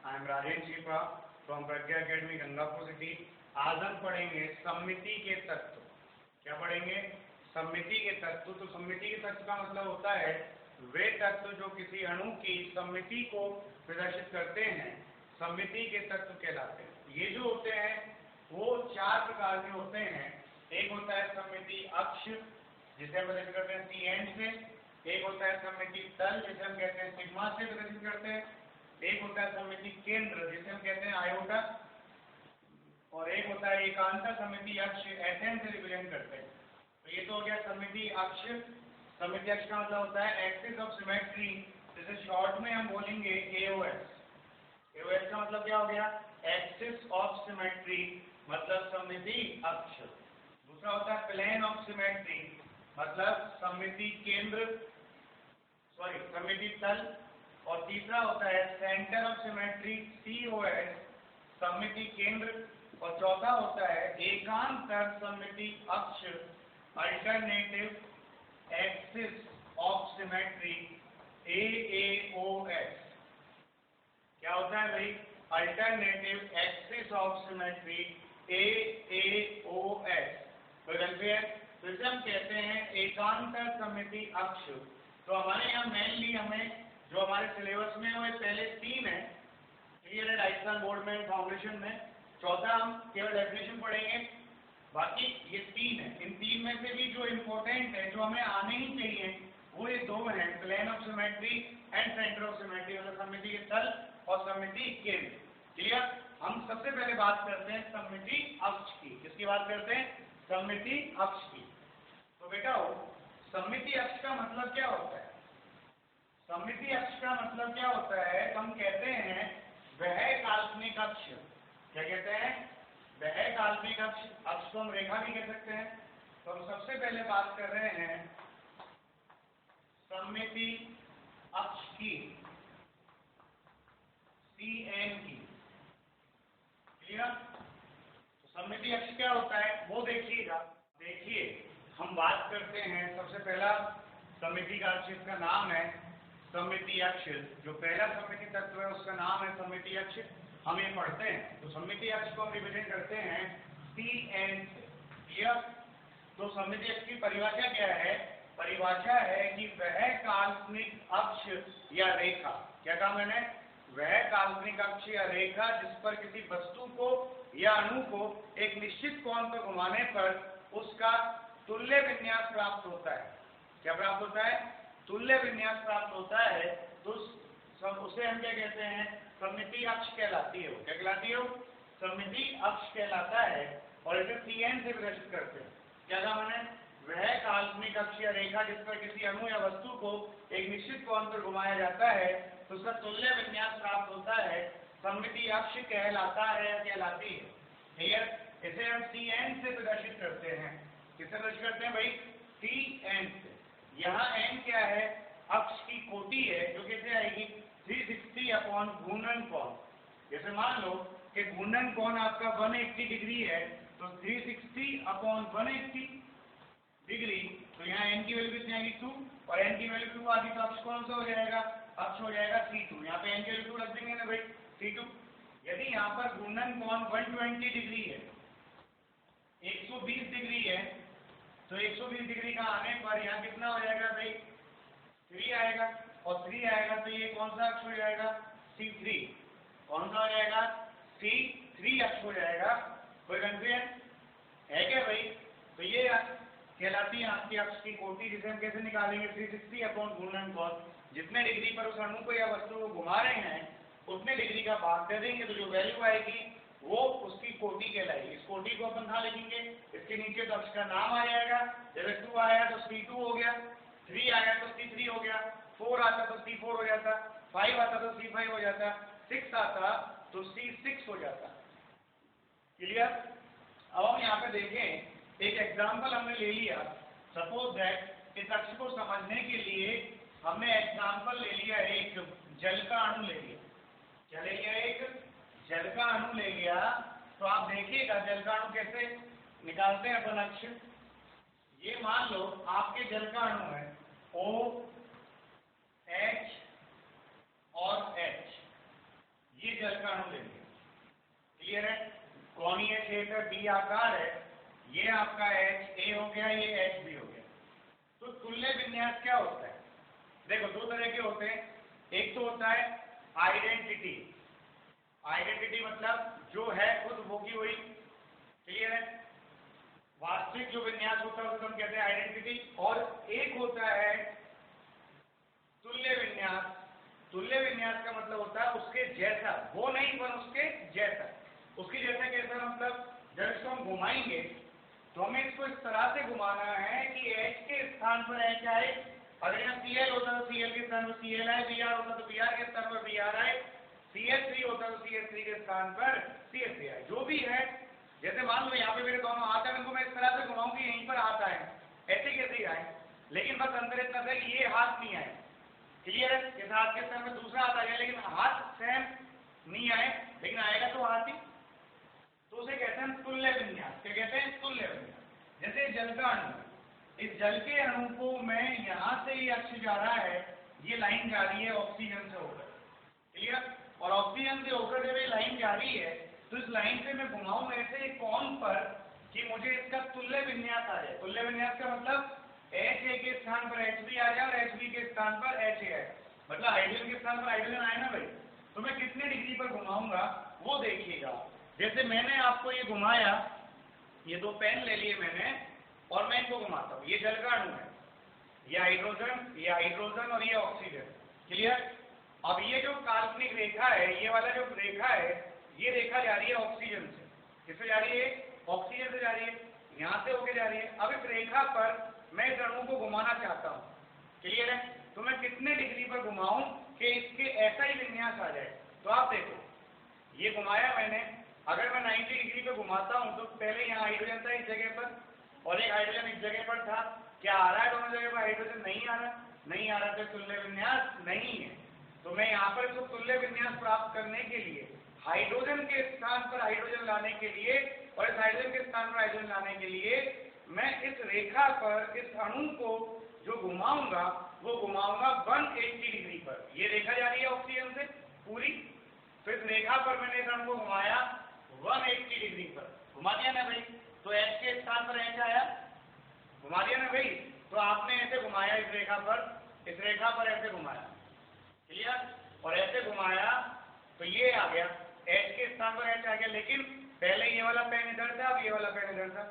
I am Rajesh Chhipa from Pragya academy Gangapur city. आज हम पढ़ेंगे सममिति के तत्व। क्या पढ़ेंगे? सममिति के तत्व। तो सममिति के तत्व का मतलब होता है वे तत्व जो किसी अणु की सममिति को प्रदर्शित करते हैं, सममिति के तत्व कहलाते हैं। ये जो होते हैं वो चार प्रकार के होते हैं। एक होता है सममिति अक्ष, जिसे हम प्रदर्शित करते हैं सी एंड से। एक होता है सममिति तल, जिसे हम कहते हैं सिग्मा से प्रदर्शित करते हैं। एक होता है सममिति केंद्र, जिसे हम कहते हैं आयोटा। और एक होता है एकांतर सममिति अक्ष, एसएन से रिप्रेजेंट करते हैं। तो ये तो हो गया सममिति अक्ष। सममिति अक्ष का मतलब होता है एक्सिस ऑफ सिमेट्री, जिसे शॉर्ट में हम बोलेंगे एओएस। एओएस का मतलब क्या हो गया? एक्सिस ऑफ सिमेट्री, मतलब सममिति अक्ष। दूसरा होता है प्लेन ऑफ सिमेट्री, मतलब सममिति केंद्र, सममिति तल। और तीसरा होता है सेंटर ऑफ सिमेट्री, सीओएस, सममिति केंद्र। और चौथा होता है एकांतर सममिति अक्ष, alternative axis of symmetry, AAOS. क्या होता है भाई? Alternative axis of symmetry, AAOS. तो इसे हम कहते हैं एकांतर सममिति अक्ष। तो हमारे यहाँ मेनली हमें जो हमारे सिलेबस में वो पहले तीन है, क्लियर है, राजस्थान बोर्ड में, फाउंडेशन में। चौथा हम केवल डेफिनेशन पढ़ेंगे, बाकी ये तीन है। इन तीन में से भी जो इम्पोर्टेंट है, जो हमें आने ही चाहिए, वो ये दो हैं, plane of symmetry and centre of symmetry, मतलब सममिति के तल और सममिति केंद्र। क्लियर? हम सबसे पहले बात करते हैं सममिति अक्ष की। किसकी बात करते हैं? सममिति अक्ष की। तो बेटा सममिति अक्ष का मतलब क्या होता है? सममिति अक्ष का मतलब क्या होता है? हम कहते हैं वह काल्पनिक अक्ष। क्या कहते हैं? वह काल्पनिक अक्ष। अक्ष को हम रेखा भी कह सकते हैं। तो हम सबसे पहले बात कर रहे हैं सममिति अक्ष की, CN की। क्लियर? तो सममिति अक्ष क्या होता है वो देखिएगा। देखिए, हम बात करते हैं सबसे पहला सममिति का अक्ष, इसका नाम है सममिति अक्ष। जो पहला सममिति तत्व है उसका नाम है सममिति अक्ष। हम ये पढ़ते हैं। तो सममिति अक्ष को हम रिप्रेजेंट करते हैं CN से। क्लियर? तो सममिति अक्ष की परिभाषा क्या है? परिभाषा है कि वह काल्पनिक अक्ष या रेखा। क्या कहा मैंने? वह काल्पनिक अक्ष या रेखा जिस पर किसी वस्तु को या अणु को एक निश्चित कोण पर घुमाने पर उसका तुल्य विन्यास प्राप्त होता है। क्या प्राप्त होता है? तुल्य विन्यास प्राप्त होता है। तो उसे हम क्या कहते हैं? सममिति अक्ष कहलाती है। क्या कहलाती है? सममिति अक्ष कहलाता है। और इसे CN से प्रदर्शित करते हैं। क्या कहा मैंने? वह काल्पनिक अक्ष या रेखा जिस पर किसी अणु या वस्तु को एक निश्चित कोण पर घुमाया जाता है तो उसका तुल्य विन्यास प्राप्त होता है, सममिति अक्ष कहलाता है या कहलाती है। क्लियर? इसे हम CN से प्रदर्शित करते हैं। किससे प्रदर्शित करते हैं भाई? CN से। यहाँ n क्या है? अक्ष की कोटि है, जो कैसे आएगी? 360 अपॉन घूर्णन कोण। जैसे मान लो कि घूर्णन कोण आपका 180 डिग्री है, तो 360 अपॉन 180 डिग्री। तो यहाँ n की वैल्यू कितनी आएगी? 2। और n की वैल्यू 2 आ गई तो अक्ष कौन सा हो जाएगा? अक्ष हो जाएगा C2। यहाँ पे n की वैल्यू 2 रख देंगे ना भाई, C2। यदि यहाँ पर घूर्णन कोण 120 डिग्री है, 120 डिग्री है, तो 120 डिग्री का आने पर यहाँ कितना हो जाएगा भाई? 3 आएगा। और 3 आएगा तो ये कौन सा अक्ष हो जाएगा? C3। कौन सा हो जाएगा? C3 अक्ष हो जाएगा। कोई कंफ्यूजन है क्या भाई? तो ये कहलाती है आपकी अक्ष की कोटि, जिसे हम कैसे निकालेंगे? 360 अपॉन घूर्णन कोण। जितने डिग्री पर उस अणु को या वस्तु को घुमा रहे हैं उतने डिग्री का भाग दे देंगे, तो जो वैल्यू आएगी वो उसकी कोटि कहलाएगी। इस कोटि को अपन कहाँ लिखेंगे? इसके नीचे तो अक्ष का नाम आ जाएगा। जैसे 2 आया तो C2 हो गया, 3 आया तो C3 हो गया, 4 आता तो C4 हो जाता, 5 आता तो C5 हो जाता, 6 आता तो C6 हो जाता। क्लियर? अब हम यहाँ पे देखें, एक एग्जाम्पल हमने ले लिया। सपोज दैट इस अक्ष को समझने के लिए हमने एग्जाम्पल ले लिया, एक जल का अणु ले लिया। क्या ले लिया? एक जल का अणु ले लिया। तो आप देखिएगा जल का अणु कैसे निकालते हैं अपन अक्ष। ये मान लो आपके जल का अणु है OH और H। ये जल जल का अणु लेंगे। क्लियर है? कोणीय क्षेत्र बी आकार है, ये आपका एच ए हो गया, ये एच बी हो गया। तो तुल्य विन्यास क्या होता है? देखो दो तरह के होते हैं, एक तो होता है आइडेंटिटी। आइडेंटिटी मतलब जो है खुद वो की वही। क्लियर है? वास्तविक जो विन्यास होता है उसको हम कहते हैं आइडेंटिटी। और एक होता है तुल्य विन्यास। तुल्य विन्यास का मतलब होता है उसके जैसा, वो नहीं पर उसके जैसा। उसके जैसा कैसा मतलब, जब इसको हम घुमाएंगे तो हमें इसको इस तरह से घुमाना है कि H के स्थान पर H आए। अगर यहाँ Cl होता तो Cl के स्थान पर Cl आए, Br होता तो Br के स्थान पर Br आए, CH3 होता तो CH3 के स्थान पर CH3 आए। जो भी है, जैसे मान लो यहाँ पे मेरे दोनों हाथ है, उनको मैं इस तरह से घुमाऊंगी यहीं पर हाथ आए, ऐसे कैसे आए, लेकिन बस अंतर इतना था कि ये हाथ नहीं आए। क्लियर है? इस हाथ के स्थान पर दूसरा हाथ आ जाए, लेकिन हाथ सेम नहीं आए, लेकिन आएगा तो हाथ ही। तो उसे कहते हैं तुल्य विन्यास। क्या कहते हैं? तुल्य विन्यास। जैसे जल का अणु, इस जल के अणु को मैं यहाँ से ये अक्ष जा रहा है, ये लाइन जा रही है ऑक्सीजन से होकर। क्लियर? और ऑक्सीजन से होकर जब ये लाइन जा रही है तो इस लाइन से मैं घुमाऊं ऐसे कोण पर कि मुझे इसका तुल्य विन्यास आ जाए। तुल्य विन्यास का मतलब HA के स्थान पर HB आ जाए और HB के स्थान पर HA आए, मतलब हाइड्रोजन के स्थान पर हाइड्रोजन आए ना भाई। तो मैं कितने डिग्री पर घुमाऊंगा वो देखिएगा। जैसे मैंने आपको ये घुमाया, ये दो पेन ले लिए मैंने और मैं इनको घुमाता हूँ, ये जल का अणु है, ये हाइड्रोजन और ये ऑक्सीजन। क्लियर? अब ये जो काल्पनिक रेखा है, ये वाला जो रेखा है, ये रेखा जा रही है ऑक्सीजन से। किससे जा रही है? ऑक्सीजन से जा रही है, यहाँ से होके जा रही है। अब इस रेखा पर मैं इस अणु को घुमाना चाहता हूँ। क्लियर है? तो मैं कितने डिग्री पर घुमाऊं कि इसके ऐसा ही विन्यास आ जाए। तो आप देखो, ये घुमाया मैंने, अगर मैं 90 डिग्री पे घुमाता हूं तो पहले यहाँ हाइड्रोजन था इस जगह पर और एक हाइड्रोजन इस जगह पर था। क्या आ रहा है दोनों जगह पर हाइड्रोजन? नहीं आ रहा। नहीं आ रहा तो तुल्य विन्यास नहीं है। तो मैं यहाँ पर इसको तुल्य विन्यास प्राप्त करने के लिए हाइड्रोजन के स्थान पर हाइड्रोजन लाने के लिए और इस हाइड्रोजन के स्थान पर हाइड्रोजन लाने के लिए मैं इस रेखा पर इस अणु को जो घुमाऊंगा वो घुमाऊंगा 180 डिग्री पर। ये रेखा जा रही है ऑक्सीजन से पूरी, तो इस रेखा पर मैंने इस अणु को घुमाया 180 डिग्री पर। घुमा दिया ना भाई? तो H के स्थान पर H आया, घुमा दिया ना भाई? तो आपने ऐसे घुमाया इस रेखा पर, इस रेखा पर ऐसे घुमाया। क्लियर? और ऐसे घुमाया तो ये आ गया, H के स्थान पर H आ गया। लेकिन पहले ये वाला पेन इधर था, अब ये वाला पेन इधर था,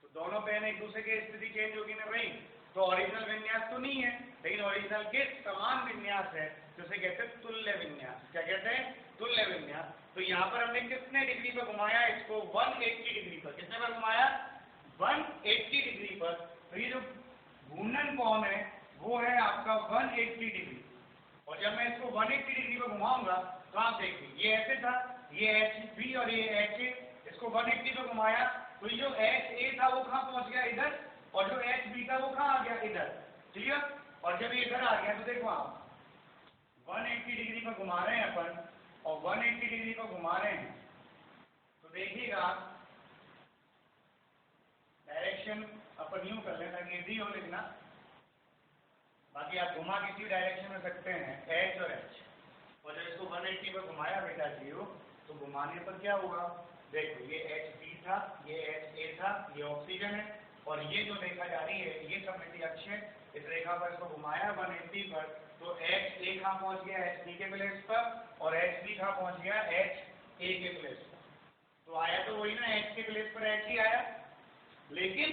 तो दोनों पेन एक दूसरे की स्थिति चेंज होगी ना भाई। तो ओरिजिनल विन्यास तो नहीं है, लेकिन ओरिजिनल के समान विन्यास है, जिसे कहते हैं तुल्य विन्यास। क्या कहते हैं? तुल्य विन्यास। तो यहाँ पर हमने कितने डिग्री पर घुमाया इसको? 180 डिग्री पर। कितने पर घुमाया? 180 डिग्री पर। तो ये जो घूर्णन कोण है वो है आपका 180 डिग्री। और जब मैं इसको 180 डिग्री पर घुमाऊंगा तो आप देखिए, ये ऐसे था, ये HB और ये HA, इसको 180 पर घुमाया तो ये जो HA था वो कहाँ पहुंच गया? इधर। और जो HB था वो कहाँ आ गया? इधर। क्लियर? और जब ये इधर आ गया तो देखो आप 180 डिग्री पर घुमा रहे हैं अपन और 180 डिग्री पर घुमा रहे हैं, तो देखिएगा डायरेक्शन अपन यूं कर लेना कि इजी हो लिखना, बाकी आप घुमा किसी डायरेक्शन में सकते हैं H और H। और जब इसको 180 पर घुमाया बेटा जी तो घुमाने पर क्या हुआ? देखो ये HB था, ये HA था, ये ऑक्सीजन है और ये जो रेखा जा रही है ये सममिति अक्ष है। इस रेखा पर इसको घुमाया 180 पर तो HA कहाँ पहुंच गया? HB के प्लेस पर, और HB कहाँ पहुंच गया? HA के प्लेस पर। तो आया तो वही ना, H के प्लेस पर H ही आया, लेकिन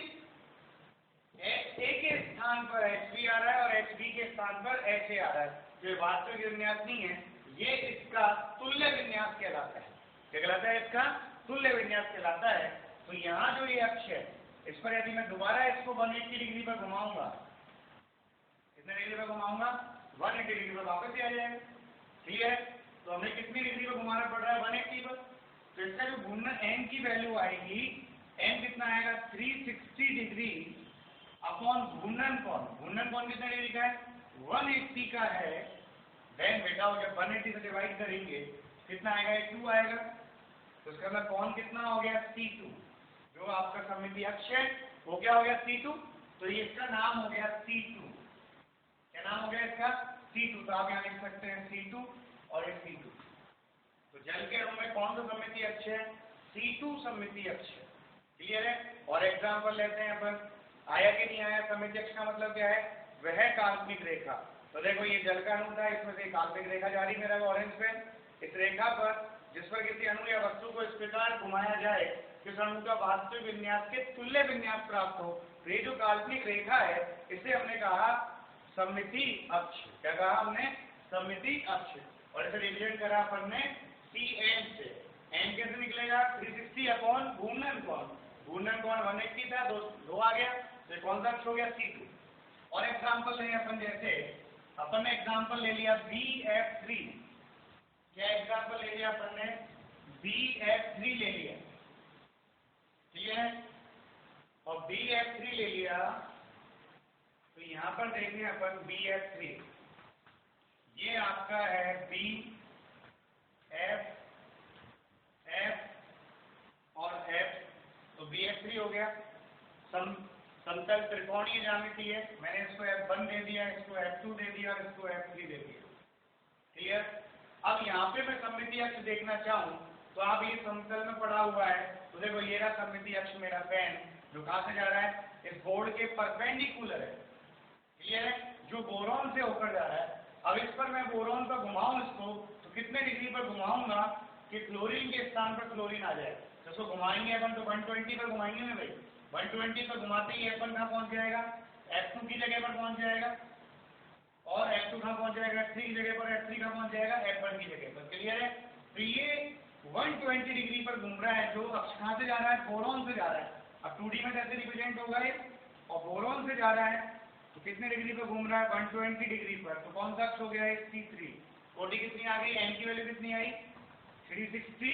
HA के स्थान पर HB आ रहा है और HB के स्थान पर HA आ रहा है। जो वास्तविक विन्यास नहीं है, ये इसका तुल्य विन्यास कहलाता है। क्या कहलाता है? इसका तुल्य विन्यास कहलाता है। तो यहाँ जो ये अक्ष है इस पर यदि मैं दोबारा इसको 180 डिग्री पर घुमाऊंगा, कितने डिग्री पर घुमाऊंगा? 180 डिग्री पर वापस ही आ जाएगा। ठीक है? तो हमें कितनी डिग्री पर घुमाना पड़ रहा है? 180 पर। तो इसका जो घूर्णन n की वैल्यू आएगी, n कितना आएगा? 360 डिग्री अपॉन घूर्णन कोण। घूर्णन कोण कितने डिग्री का है? 180 का है। देन बेटा जब 180 से डिवाइड करेंगे कितना आएगा? 2 आएगा। तो इसका मतलब कोण कितना हो गया? C2। जो आपका सममिति अक्ष है वो क्या हो गया? C2। तो ये इसका नाम हो गया C2। क्या नाम हो गया इसका? C2। तो आप यहाँ लिख सकते हैं C2 और ये C2। तो जल के अणु में कौन सा सममितीय अक्ष है? C2 सममितीय अक्ष है। क्लियर है? और एग्जाम्पल लेते हैं अपन, आया कि नहीं आया? सममितीय अक्ष का मतलब क्या है? वह काल्पनिक रेखा। तो देखो ये जल का अणु था, इसमें से काल्पनिक रेखा जा रही मेरा ऑरेंज पेन, इस रेखा पर जिस पर किसी अणु या वस्तु को इस प्रकार घुमाया जाए कि उस अणु का वास्तविक विन्यास के तुल्य विन्यास प्राप्त हो, तो ये जो काल्पनिक रेखा है इसे हमने कहा सममितीय अक्ष। क्या कहा हमने? सममितीय अक्ष। और इसे रिप्रेजेंट करा अपन ने CN से। n कैसे निकलेगा? 360 अपॉन घूर्णन कोण। घूर्णन कोण 180 था, दो आ गया, तो कौन सा अक्ष हो गया? C2। और एग्जाम्पल लें अपन, जैसे अपन ने एग्जाम्पल ले लिया BF3। क्या एग्जाम्पल ले लिया अपन ने? BF3 ले लिया। ठीक है? और BF3 ले लिया तो यहां पर देखें अपन BF3, ये आपका है B, F, F और F, तो BF3 हो गया। समतल त्रिकोणीय ज्यामिति है, मैंने इसको F1 दे दिया, इसको F2 दे दिया और इसको F3 दे दिया। क्लियर? अब यहाँ पे मैं सममितीय अक्ष देखना चाहूँ तो आप ये समतल में पड़ा हुआ है, तो देखो ये रहा सममितीय अक्ष मेरा पेन, जो कहाँ से जा रहा है? इस बोर्ड के परपेंडिकुलर है। क्लियर है? जो बोरॉन से होकर जा रहा है। अब इस पर मैं बोरॉन पर घुमाऊं इसको, तो कितने डिग्री पर घुमाऊंगा कि क्लोरीन के स्थान पर क्लोरीन आ जाए? तो इसको घुमाएंगे अपन तो 120 पर घुमाएंगे ना भाई। 120 पर घुमाते ही F1 कहाँ पहुंच जाएगा? F2 की जगह पर पहुंच जाएगा। और F2 कहाँ पहुंच जाएगा? F3 की जगह पर। F3 कहाँ पहुंच जाएगा? F1 की जगह पर। क्लियर है? तो ये 120 डिग्री पर घूम रहा है, जो अक्ष कहाँ से जा रहा है? बोरॉन से जा रहा है। अब 2D में कैसे रिप्रेजेंट होगा ये? और बोरॉन से जा रहा है तो कितने डिग्री पर घूम रहा है? 120 डिग्री पर। तो कौन सा अक्ष हो गया है? C3। कोटि कितनी आ गई? n की वैल्यू कितनी आई? 360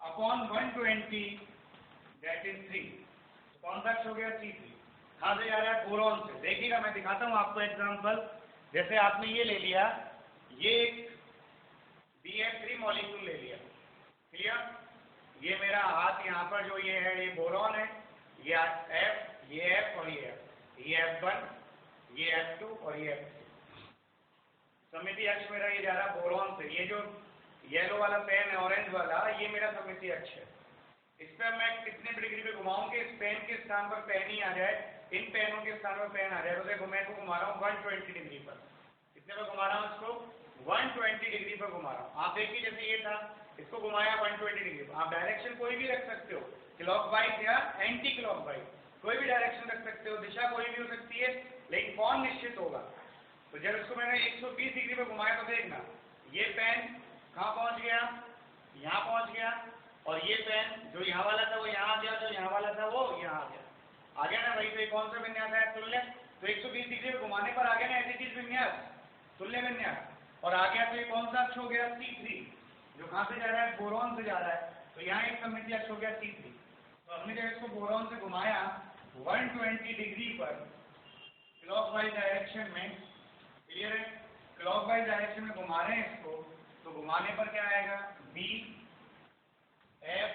अपॉन 120 दैट इज 3। तो कौन सा अक्ष हो गया? C3। कहाँ से जा रहा है? बोरॉन से। देखिएगा मैं दिखाता हूँ आपको एग्जाम्पल। जैसे आपने ये ले लिया, ये एक BF3 मॉलिक्यूल ले लिया। क्लियर? ये मेरा हाथ यहाँ पर जो ये है, ये बोरॉन है, ये F, ये F और ये F, ये F1, ये F2 और ये F3। सममितीय अक्ष मेरा ये जा रहा है बोरॉन से। ये जो येलो वाला पेन है, ऑरेंज वाला, ये मेरा सममितीय अक्ष है। इस पर मैं कितने डिग्री पे घुमाऊं कि इस पेन के स्थान पर पेन ही आ जाए, इन पेनों के स्थान पर पेन आ जाए? तो देखो मैं इसको घुमा रहा हूँ 120 डिग्री पर। कितने पर घुमा रहा हूँ इसको? 120 डिग्री पर घुमा रहा हूँ। आप देखिए जैसे ये था, इसको घुमाया 120 डिग्री पर। आप डायरेक्शन कोई भी रख सकते हो, क्लॉकवाइज या एंटी क्लॉकवाइज, कोई भी डायरेक्शन रख सकते हो, दिशा कोई भी हो सकती है, लेकिन कौन निश्चित होगा? तो जब इसको मैंने 120 डिग्री पर घुमाया तो देखना, ये पेन कहाँ पहुँच गया? यहाँ पहुँच गया। और ये पेन जो यहाँ वाला था वो यहाँ आ गया, जो यहाँ वाला था वो यहाँ आ गया। आ गया ना भाई? तो ये कौन सा विन्यास है? तुल्य। तो 120 डिग्री पर घुमाने पर आ गया ना ऐसी चीज विन्यास, तुल्य विन्यास। और आ गया तो ये कौन सा अक्ष हो गया? C3, जो कहाँ से जा रहा है? बोरॉन से जा रहा है। तो यहाँ एक सममितीय अक्ष हो गया C3। तो हमने जब इसको बोरॉन से घुमाया 120 डिग्री पर क्लॉकवाइज डायरेक्शन में, क्लियर है? क्लॉकवाइज डायरेक्शन में घुमा रहे हैं इसको, तो घुमाने पर क्या आएगा? B, F,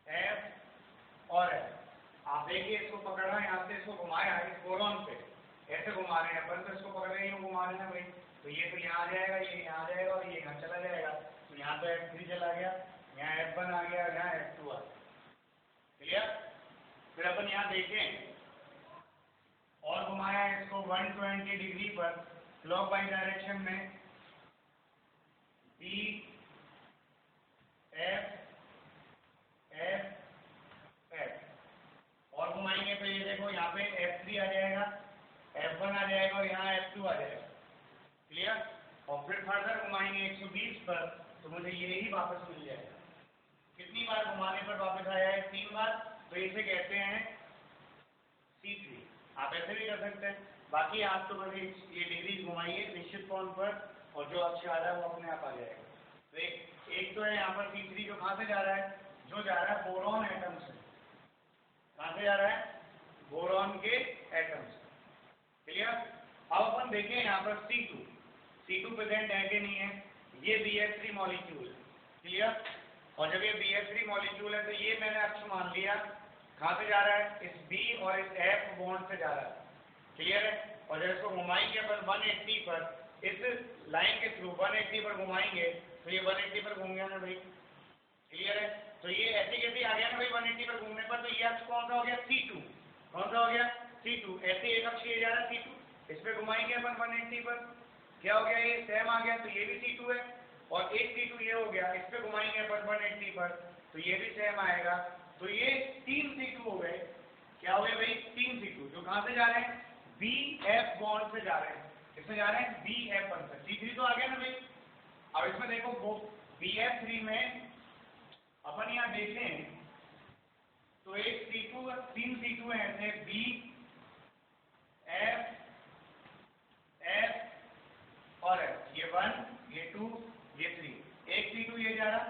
F और F। आप देखिए इसको पकड़ा, यहाँ से इसको घुमाया इस बोरॉन पे, ऐसे घुमा रहे हैं अपन, तो इसको पकड़ रहे हैं, घुमा रहे हैं भाई। तो ये तो यहाँ आ जाएगा, ये यहाँ आ जाएगा और ये यहाँ चला जाएगा। तो यहाँ तो F3 चला गया, यहाँ F1 आ गया और यहाँ F2 आ गया। क्लियर? फिर अपन यहाँ देखें और घुमाया इसको 120 डिग्री पर क्लॉकवाइज डायरेक्शन में, B, F, F, F और घुमाएंगे तो ये देखो यहाँ पे F3 आ जाएगा, F1 आ जाएगा और यहाँ F2 आ जाएगा। क्लियर? और फिर फर्दर घुमाएंगे 120 पर, तो मुझे यही वापस मिल जाएगा। कितनी बार घुमाने पर वापस आया है? 3 बार। तो इसे कहते हैं C3। आप ऐसे भी कर सकते हैं। बाकी आप तो बस ये डिग्री घुमाइए निश्चित कोण पर और जो अक्ष आ रहा है वो अपने आप आ जाएगा। तो एक तो है यहाँ पर C3, जो कहाँ से जा रहा है? जो जा रहा है बोरॉन एटम से। कहाँ से जा रहा है? बोरॉन के एटम से। क्लियर? अब अपन देखें यहाँ पर C2। C2 प्रेजेंट है कि नहीं है? ये BF3 मॉलिक्यूल है। क्लियर? और जब ये BF3 मॉलिक्यूल है तो ये मैंने अक्ष मान लिया। कहाँ से जा रहा है? इस B और इस F बॉन्ड से जा रहा है। क्लियर है? और जब इसको घुमाएंगे अपन 180 पर, इस लाइन के थ्रू 180 पर घुमाएंगे तो ये 180 पर घूम गया ना भाई, क्लियर है। तो ये ऐसे कैसे आ गया ना भाई 180 पर घूमने पर, तो ये अक्ष कौन सा हो गया C2, कौन सा हो गया C2। ऐसे एक अक्ष ये जा रहा है C2, इस पे घुमाएंगे अपन 180 पर, क्या हो गया ये सेम आ गया, तो ये भी C2 है। और एक C2 ये हो गया, इस पे घुमाएंगे अपन 180 पर तो ये भी सेम आएगा। तो ये 3 C2 हो गए, क्या हो गए भाई 3 C2, जो कहां से जा रहे हैं BF बॉन्ड से जा रहे हैं, किससे जा रहे हैं BF बॉन्ड से। C3 तो आ गया ना भाई। अब इसमें देखो वो BF3 में अपन यहाँ देखें तो एक C2 3 C2 है ऐसे B F F और F, ये 1 ये 2 ये 3, एक C2 ये जा रहा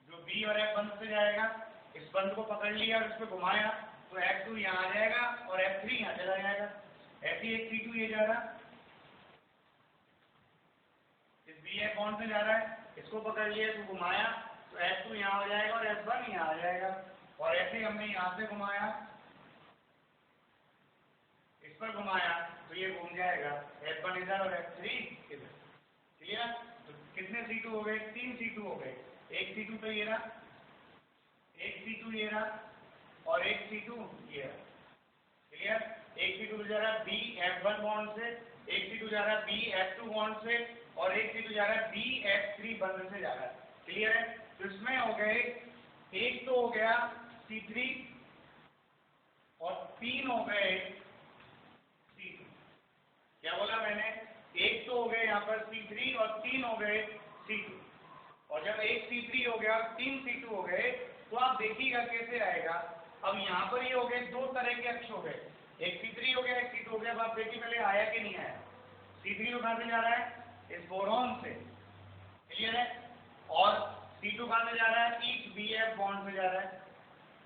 जो B और F बंद से जाएगा, इस बंद को पकड़ लिया और इस पे घुमाया तो F2 यहाँ आ जाएगा और F3 यहाँ चला जाएगा। ऐसे एक C2 ये जा रहा, इस BF बॉन्ड से जा रहा है, इसको पकड़ लिया तो घुमाया तो F2 यहाँ हो जाएगा और F1 यहाँ आ जाएगा। और ऐसे हमने यहाँ से घुमाया, इस पर घुमाया तो ये घूम जाएगा F1 इधर और F3 इधर, क्लियर। तो कितने C2 हो गए 3 C2 हो गए, एक C2 तो ये रहा, एक C2 ये रहा और एक C2 ये रहा, क्लियर। एक C2 जा रहा BF1 बॉन्ड से, एक C2 जा रहा BF2 बॉन्ड से और एक C2 जा रहा BF3 बंद से जा रहा है, क्लियर है। तो इसमें हो गए, एक तो हो गया C3 और 3 हो गए C2। क्या बोला मैंने, एक तो हो गए यहाँ पर C3 और 3 हो गए C2। और जब एक C3 हो गया 3 C2 हो गए तो आप देखिएगा कैसे आएगा। अब यहाँ पर ये हो गए दो तरह के अक्ष हो गए, एक C3 हो गया एक C2 हो गया। अब आप देखिए पहले आया कि नहीं आया। C3 तो कहाँ से जा रहा है, इस बोरॉन से, क्लियर है। और C2 कहाँ से जा रहा है, इस BF बॉन्ड से जा रहा है,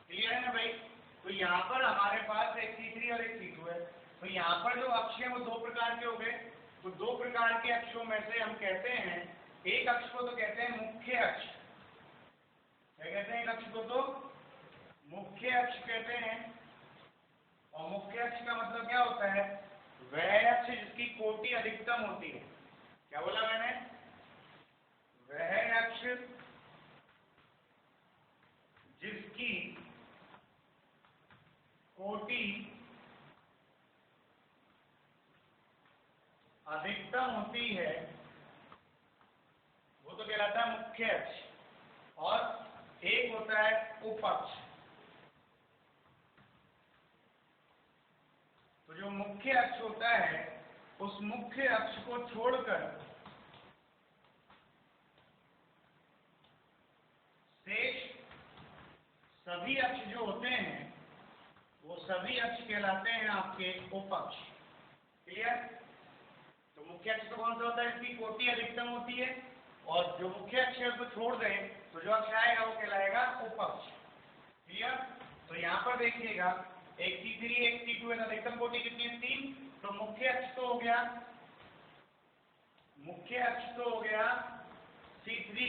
क्लियर है ना भाई। तो यहाँ पर हमारे पास एक C3 और एक C2 है। तो यहाँ पर जो अक्ष है वो दो प्रकार के हो गए। तो दो प्रकार के अक्षों में से हम कहते हैं, एक अक्ष को तो कहते हैं मुख्य अक्ष, क्या कहते हैं, एक अक्ष को तो मुख्य अक्ष कहते हैं। और मुख्य अक्ष का मतलब क्या होता है, वह अक्ष जिसकी कोटि अधिकतम होती है। क्या बोला मैंने, वह अक्ष जिसकी कोटि अधिकतम होती है वो तो कहलाता है मुख्य अक्ष। और एक होता है उपअक्ष। तो जो मुख्य अक्ष होता है उस मुख्य अक्ष को छोड़कर शेष सभी अक्ष जो होते हैं वो सभी अक्ष कहलाते हैं आपके उपअक्ष, क्लियर। तो मुख्य अक्ष तो कौन सा होता है, इसकी कोटि अधिकतम होती है। और जो मुख्य अक्ष है उसको छोड़ दें तो जो अक्ष आएगा वो कहलाएगा उपअक्ष, क्लियर। तो यहाँ पर देखिएगा एक C3 एक C2 है, अधिकतम कोटि कितनी है 3। तो मुख्य अक्ष तो हो गया, मुख्य अक्ष तो हो गया C3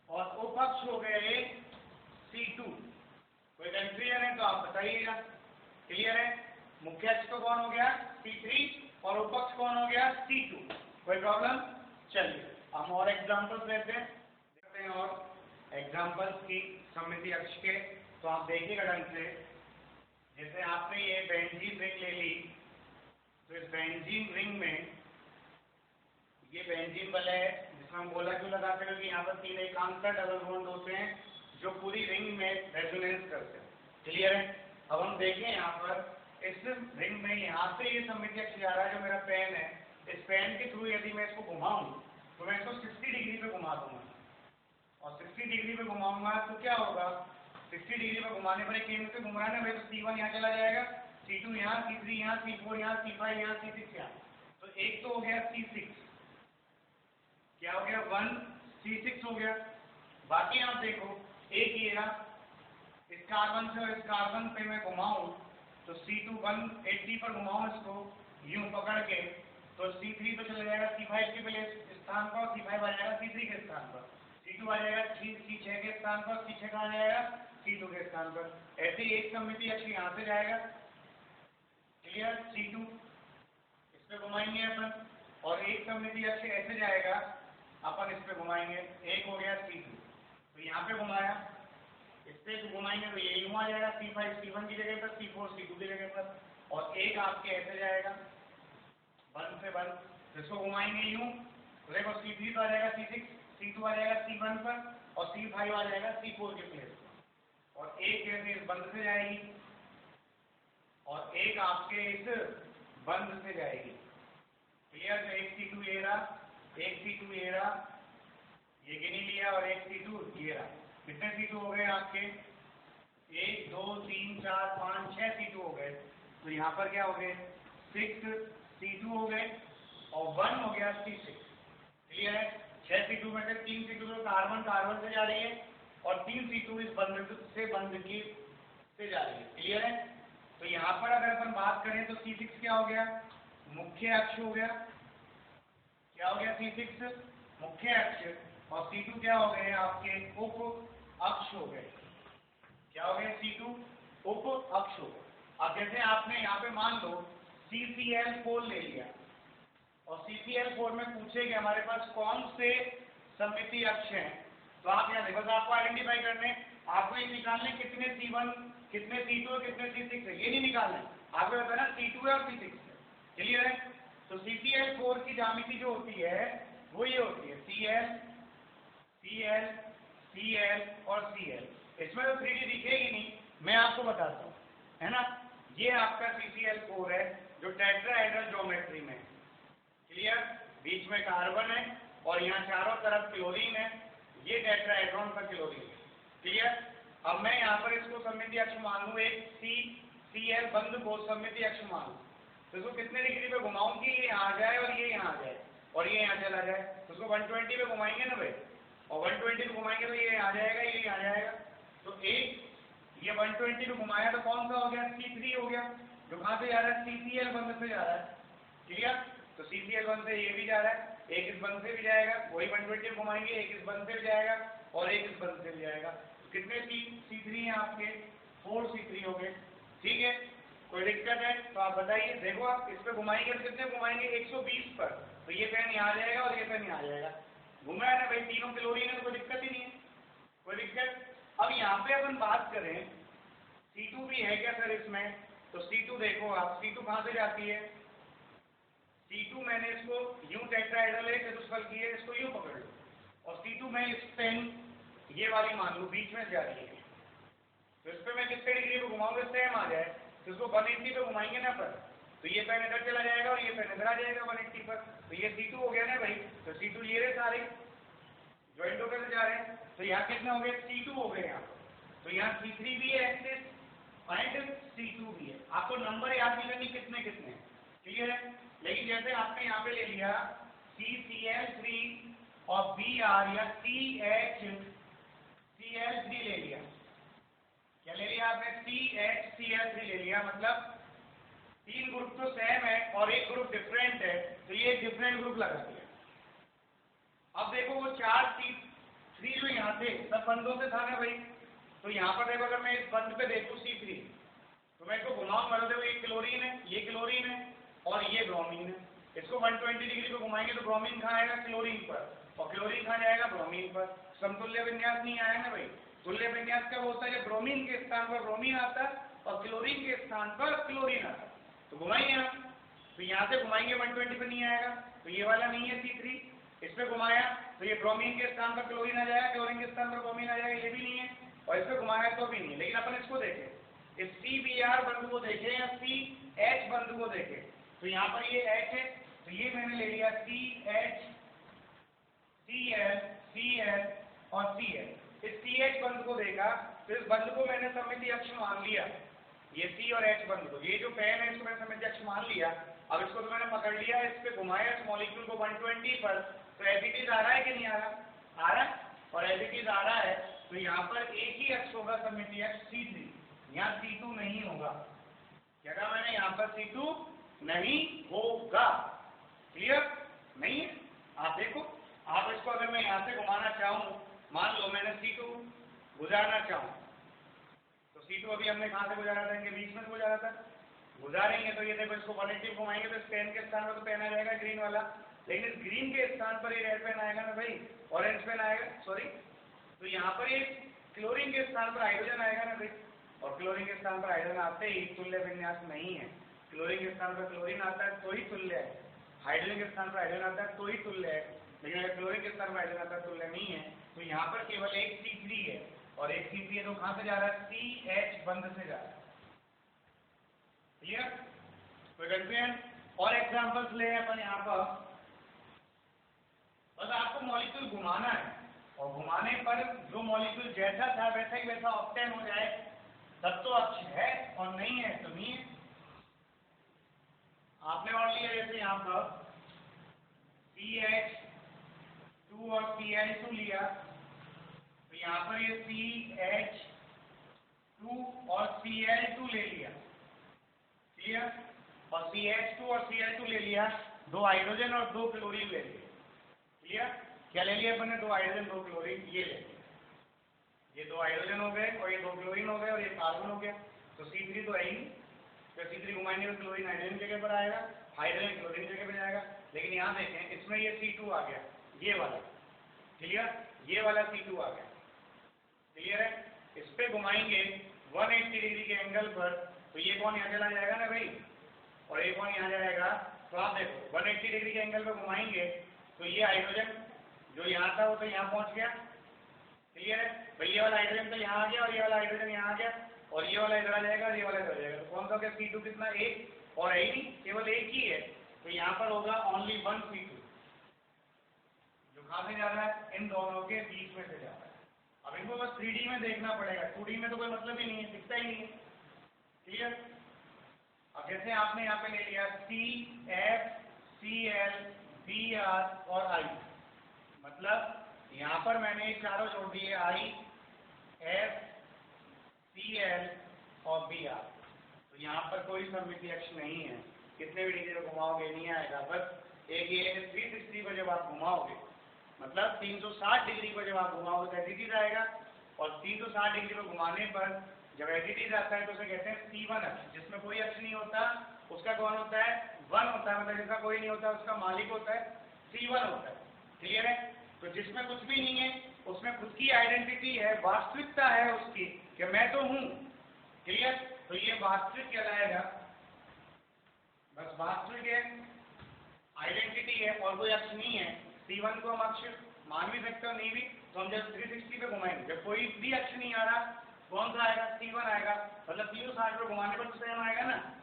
और उपअक्ष हो गए C2। कोई कंफ्यूजन है तो आप बताइएगा, क्लियर है। मुख्य अक्ष तो कौन हो गया C3 और उपअक्ष कौन हो गया C2, कोई प्रॉब्लम। चलिए हम और एग्जांपल्स लेते हैं और एग्जांपल्स की सममिति अक्ष के। तो आप देखिएगा ढंग से, जैसे आपने ये बेंजीन रिंग ले ली तो इस बेंजीन रिंग में ये बेंजीन बल है जिसमें हम गोला क्यों लगाते हैं, क्योंकि यहाँ पर 3 एकांतर डबल बॉन्ड होते हैं जो पूरी रिंग में रेजोनेंस करते हैं, क्लियर है। अब हम देखें यहाँ पर इस रिंग में यहाँ से ये सममिति अक्ष जा रहा है, जो मेरा पेन है, इस पेन के थ्रू यदि मैं इसको घुमाऊं तो मैं इसको 60 डिग्री पे घुमा दूंगा। और 60 डिग्री पे घुमाऊंगा तो क्या होगा, 60 डिग्री पे घुमाने पर एक केंद्र से घुम रहा है ना भाई, तो C1 यहाँ चला जाएगा, C2 यहाँ, C3 यहाँ, C4 यहाँ, C5 यहाँ, C6 यहाँ। तो एक तो हो गया C6, क्या हो गया 1 C6 हो गया। बाकी आप देखो एक ये रहा, इस कार्बन से और इस कार्बन पे मैं घुमाऊं तो C2 180 पर घुमाऊं इसको यूं पकड़ के तो C3 पे चला जाएगा C5 के पहले स्थान पर, C5 आ जाएगा C3 के स्थान पर, C2 आ जाएगा C6 के स्थान पर, C6 कहाँ आ जाएगा C2 के स्थान पर। ऐसे एक सममिति अक्ष यहाँ से जाएगा, क्लियर। C2 इस पे घुमाएंगे अपन, और एक सममिति अक्ष ऐसे जाएगा, अपन इस पे घुमाएंगे, एक हो गया C2, तो यहाँ पे घुमाया, इस पे घुमाएंगे तो ये यूं आ जाएगा, C5 C1 की जगह पर, C4 C2 की जगह पर, और एक आपके ऐसे जाएगा बंद से बंद, इसको घुमाएंगे यूं तो देखो C3 आ जाएगा C6, C2 आ जाएगा C1 पर, और C5 आ जाएगा C4 के प्लेस पर, और एक ऐसे इस बंद से जाएगी, और एक आपके इस बंद से जाएगी। क्लियर? तो एक C2 ये रहा, एक C2 ये रहा, ये गिनी लिया, और एक C2 ये रहा। कितने C2 हो गए आपके? 1 2 3 4 5 6 C2 हो गए। तो यहाँ पर क्या हो गए? 6 C2 हो गए, और 1 हो गया C6। क्लियर है? 6 C2 में से 3 C2 तो कार्बन से जा रही है, और 3 C2 इस बंध से बंध की से जा रही है। क्लियर है? तो यहाँ पर अगर अपन बात करें तो C6 क्या हो गया? मुख्य अक्ष हो गया। क्या हो गया? C6 मुख्य अक्ष, और C2 क्या हो गए? आपके उप अक्ष हो गए। क्या हो गए? C2 उप अक्ष हो गए। अब जैसे आपने यहाँ पे मान लो CCl4 ले लिया, और CCl4 में पूछे कि हमारे पास कौन से सममिति अक्ष हैं, तो आप यहाँ देखो, आपको आइडेंटिफाई करने, आपको ये निकालने कितने C1 कितने C2 और कितने C6 है, ये नहीं निकालना है, आपको बताना C2 है और C6 है। क्लियर है? तो CCl4 की ज्यामिति जो होती है वो ये होती है Cl Cl Cl और Cl। इसमें तो 3D दिखेगी नहीं, मैं आपको बताता हूँ, है ना। ये आपका CCl4 है जो टेट्राहेड्रल ज्योमेट्री में है। क्लियर? बीच में कार्बन है और यहाँ चारों तरफ क्लोरीन है, ये टेट्राहेड्रॉन का क्लोरीन है। क्लियर? अब मैं यहाँ पर इसको सममिति अक्ष मान लूँ, एक Cl बंद को सममिति अक्ष मान लूँ, तो इसको कितने डिग्री पे घुमाऊं कि ये यहाँ आ जाए और ये यहाँ आ जाए और ये यहाँ चला जाए, तो उसको 120 पे घुमाएंगे ना भाई, और 120 पे घुमाएंगे तो ये आ जाएगा, ये आ जाएगा। तो एक ये 120 पे घुमाया तो कौन सा हो गया? C3 हो गया, जो कहाँ से जा रहा है? CCl बंद से जा रहा है। क्लियर? तो CCl बंद से ये भी जा रहा है, एक इस बंद से भी जाएगा, वही 120 पे घुमाएंगे, एक इस बंद से भी जाएगा और एक इस बंद से भी जाएगा। कितने C3 हैं आपके? 4 C3 हो गए। ठीक है, कोई दिक्कत है तो आप बताइए। देखो आप इस पे घुमाएंगे तो कितने घुमाएंगे? 120 पर, तो ये पेन यहाँ आ जाएगा और ये पेन यहाँ आ जाएगा। घुमा है ना भाई, तीनों क्लोरीन है तो कोई दिक्कत ही नहीं है, कोई दिक्कत। अब यहाँ पे अपन बात करें C2 भी है क्या सर इसमें? तो C2 देखो आप, C2 कहाँ से जाती है? C2 मैंने इसको यूं टेट्राहेड्रल है, चतुष्फल की है, इसको यूं पकड़ लो, और C2 में इस पेन ये वाली मान लो बीच में जा रही है, तो इस पे मैं कितने डिग्री पे घुमाऊंगा? सेम आ जाए, तो इसको 180 पे घुमाएंगे ना पर, तो ये पेन इधर चला जाएगा और ये पेन इधर आ जाएगा 180 पर, तो ये C2 हो गया ना भाई। तो C2 ये रहे सारे ज्वाइंट होकर जा रहे हैं, तो यहाँ कितने हो गए? C2 हो गए यहाँ। तो यहाँ C3 भी है एक्सिस एंड C2 भी है। आपको नंबर याद नहीं करनी कितने कितने, क्लियर है। लेकिन जैसे आपने यहाँ पे ले लिया CCl3 और Br या CH ले लिया, क्या ले लिया आपने? CHCl3 ले लिया, मतलब 3 ग्रुप तो सेम है और एक ग्रुप डिफरेंट है, तो ये डिफरेंट ग्रुप लगा दिया। अब देखो वो 4 C3 जो यहाँ थे सब बंदों से था ना भाई, तो यहाँ पर देखो अगर मैं इस बंद पे देखूँ C3, तो मैं इसको घुमाऊंगा तो देखो ये क्लोरीन है, ये क्लोरीन है और ये ब्रोमीन है। इसको 120 डिग्री पे घुमाएंगे तो ब्रोमीन कहाँ आएगा? क्लोरीन पर, और क्लोरीन कहाँ जाएगा? ब्रोमीन पर। समतुल्य विन्यास नहीं आया ना भाई। तुल्य विन्यास कब होता है? जब ब्रोमीन के स्थान पर ब्रोमीन आता है और क्लोरीन के स्थान पर क्लोरीन आता है। तो घुमाइए आप, तो यहाँ से घुमाएंगे 120 पे नहीं आएगा, तो ये वाला नहीं है C3, इस पे घुमाया तो ये ब्रोमीन के स्थान पर क्लोरीन आ जाएगा, क्लोरीन के स्थान पर ब्रोमीन आ जाएगा, ये भी नहीं है, और इस पे घुमाया तो भी नहीं। लेकिन अपन इसको देखें, इस CBr बंधु को देखें या CH बंधु को देखें, तो यहाँ पर ये H है, तो ये मैंने ले लिया CH Cl Cl और Cl। इस CH बंधु को देखा तो इस बंधु को मैंने सममिति अक्ष मान लिया, ये C और H बंधु को, ये जो पेन है इसको मैंने सममिति अक्ष मान लिया। अब इसको तो मैंने पकड़ लिया, इस पे घुमाया इस मॉलिक्यूल को 120 पर, तो एज इट इज आ रहा है कि नहीं आ रहा? आ रहा है, और एज इट इज आ रहा है तो यहाँ पर एक ही अक्ष होगा सममिति अक्ष C3, यहाँ C2 नहीं होगा। क्या कहा मैंने? यहाँ पर C2 नहीं होगा। क्लियर? नहीं है? आप देखो, आप इसको अगर मैं यहाँ से घुमाना चाहूँ, मान लो मैंने C2 गुजारना चाहूँ, तो C2 अभी हमने कहाँ से गुजारा था? इनके बीच में से गुजारा था, गुजारेंगे तो ये देखो इसको 180 घुमाएंगे तो इस पेन के स्थान पर तो पेन आ जाएगा ग्रीन वाला, लेकिन इस ग्रीन के स्थान पर ये रेड पेन आएगा ना भाई, ऑरेंज पेन आएगा, सॉरी। तो यहाँ पर ये क्लोरीन के स्थान पर हाइड्रोजन आएगा ना भाई, और क्लोरीन के स्थान पर हाइड्रोजन आते ही तुल्य विन्यास नहीं है। क्लोरीन के स्थान पर क्लोरीन आता है तो ही तुल्य है, हाइड्रोजन के स्थान पर हाइड्रोजन आता है तो ही तुल्य है, लेकिन अगर क्लोरीन के स्थान पर हाइड्रोजन आता है तुल्य नहीं है। तो यहाँ पर केवल एक C3 है, और एक C3 है तो कहाँ से जा रहा है, CH बंध से जा रहा है। क्लियर, कोई कंफ्यूजन? और एग्जांपल्स ले अपन यहाँ पर, बस आपको मॉलिक्यूल घुमाना है, और घुमाने पर जो मॉलिक्यूल जैसा था वैसा ही वैसा ऑब्टेन हो जाए तब तो अक्ष है, और नहीं है तो नहीं है। आपने और लिया जैसे यहाँ पर CH2 और Cl2 लिया, तो यहाँ पर ये CH2 और Cl2 ले लिया, क्लियर, और CH2 और Cl2 ले लिया, 2 हाइड्रोजन और 2 क्लोरीन ले लिया, क्लियर। क्या ले लिया अपन ने, 2 हाइड्रोजन 2 क्लोरीन, ये ले लिया, ये 2 हाइड्रोजन हो गए और ये 2 क्लोरीन हो गए और ये कार्बन हो गया, तो C3 तो है ही नहीं, तो C3 घुमाएंगे तो क्लोरीन हाइड्रोजन जगह पर आएगा, हाइड्रोजन क्लोरीन जगह पर जाएगा। लेकिन यहाँ देखें इसमें ये C2 आ गया, ये वाला, क्लियर, ये वाला C2 आ गया, क्लियर है। इस पे घुमाएंगे 180 डिग्री के एंगल पर, तो ये कौन यहाँ चला जाएगा ना भाई, और ये कौन यहाँ जाएगा। तो आप देखो 180 डिग्री के एंगल पर घुमाएंगे तो ये हाइड्रोजन जो यहाँ था वो तो यहाँ पहुँच गया, क्लियर है भाई, ये वाला हाइड्रोजन तो यहाँ आ गया और ये वाला हाइड्रोजन यहाँ आ गया, और ये वाला इधर आ जाएगा और ये वाला इधर आ जाएगा, तो कौन सा हो गया C2 कितना, एक, और है ही नहीं, केवल एक ही है, तो यहाँ पर होगा ओनली 1 C2, जो कहाँ से जा रहा है, इन दोनों के बीच में से जा रहा है। अब इनको बस 3D में देखना पड़ेगा, 2D में तो कोई मतलब ही नहीं है, दिखता ही नहीं है, क्लियर। अब जैसे आपने यहाँ पे ले लिया CF Cl Br और I, मतलब यहाँ पर मैंने चारों जोड़ दिए I F Cl और Br, तो यहाँ पर कोई सममितीय अक्ष नहीं है, कितने भी डिग्री में घुमाओगे नहीं आएगा, बस एक ये 360 पर जब आप घुमाओगे, मतलब 360 डिग्री पर जब आप घुमाओगे तो एडिटिव आएगा, और 360 डिग्री पर घुमाने पर जब एडिटिव आता है तो उसे कहते हैं C1 अक्ष, जिसमें कोई अक्ष नहीं होता उसका कौन होता है, 1 होता है, मतलब जिसका कोई नहीं होता उसका मालिक होता है, C1 होता है, क्लियर है। तो जिसमें कुछ भी नहीं है उसमें खुद की आइडेंटिटी है, वास्तविकता है उसकी कि मैं तो हूँ, क्लियर, तो ये वास्तविक कहलाएगा, बस वास्तविक है, आइडेंटिटी है और कोई अक्ष नहीं है। C1 को हम अक्ष मान भी सकते हो नहीं भी, तो हम जब 360 पे घुमाएंगे जब कोई भी अक्ष नहीं आ रहा कौन सा आएगा, C1 आएगा, मतलब 360 पर घुमाने पर तो सेम आएगा ना,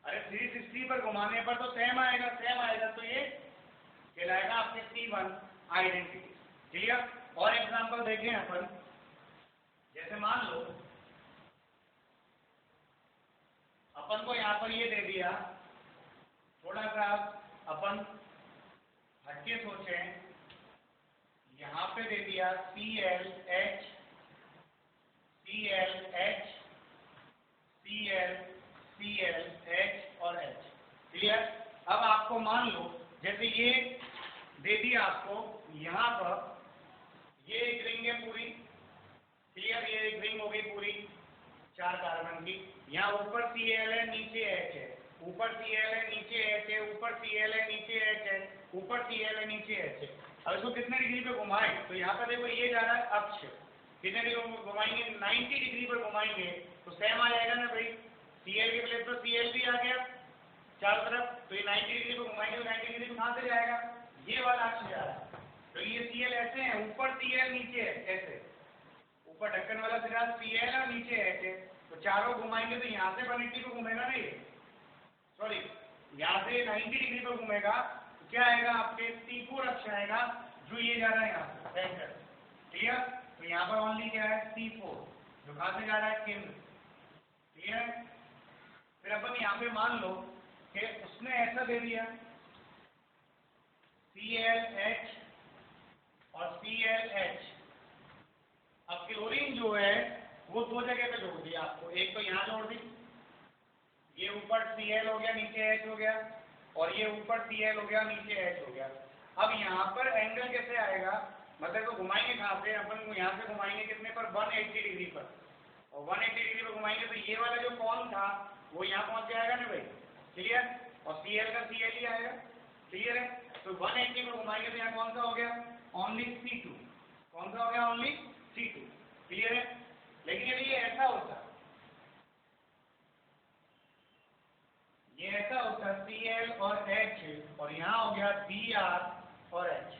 अरे 360 पर घुमाने पर तो सेम आएगा, तो ये कहलाएगा आपके C1 आइडेंटिटी, क्लियर। और एग्जांपल देखें अपन, जैसे मान लो अपन को यहाँ पर ये दे दिया, थोड़ा सा अपन हटके सोचें, यहाँ पे दे दिया ClH ClH ClClH और H, क्लियर। अब आपको मान लो जैसे ये दे दिया आपको, यहाँ पर ये एक रिंग है पूरी, क्लियर, ये एक रिंग हो गई पूरी 4 कार्बन की, यहाँ ऊपर Cl है नीचे H है, ऊपर Cl है नीचे H है, ऊपर Cl है नीचे H है, ऊपर Cl है नीचे H है। अब इसको कितने डिग्री पे घुमाएं, तो यहाँ पर देखो ये जा रहा है अक्ष, कितने डिग्री पे घुमाएंगे, 90 डिग्री पर घुमाएंगे तो सेम आ जाएगा ना भाई, Cl के प्लेस पर Cl भी आ गया चारों तरफ, तो ये 90 डिग्री पर घुमाएंगे तो 90 डिग्री कहाँ से जाएगा, ये वाला अक्ष जा रहा है, तो ये Cl ऐसे है, ऊपर Cl नीचे है, ऐसे ऊपर ढक्कन वाला सिरा Cl और नीचे H है, तो चारों घुमाएंगे तो यहाँ से 180 पे घूमेगा ना, ये सॉरी यहाँ से 90 डिग्री पर घूमेगा, तो क्या आएगा आपके C4 अक्ष आएगा, जो ये जा रहा है यहाँ से सेंटर, क्लियर। तो यहाँ पर ओनली क्या है C4, जो कहाँ से जा रहा है, केंद्र, क्लियर। फिर अपन यहाँ पे मान लो कि उसने ऐसा दे दिया ClH और ClH, अब क्लोरीन जो है वो 2 जगह पे जोड़ दिया आपको, एक तो यहाँ जोड़ दी, ये ऊपर Cl हो गया नीचे H हो गया, और ये ऊपर Cl हो गया नीचे H हो गया। अब यहाँ पर एंगल कैसे आएगा, मतलब तो घुमाएंगे कहाँ से, अपन को यहाँ से घुमाएंगे कितने पर, 180 डिग्री पर, और 180 डिग्री पर घुमाएंगे तो ये वाला जो कोण था वो यहाँ पहुंच जाएगा ना भाई, क्लियर। और Cl का Cl ही आएगा, क्लियर है। तो 180 में घुमाएंगे तो यहाँ कौन सा हो गया, ओनली C2, कौन सा हो गया, ओनली C2, क्लियर है। लेकिन यदि ये ऐसा होता, ये ऐसा होता Cl और H और यहाँ हो गया Br और H,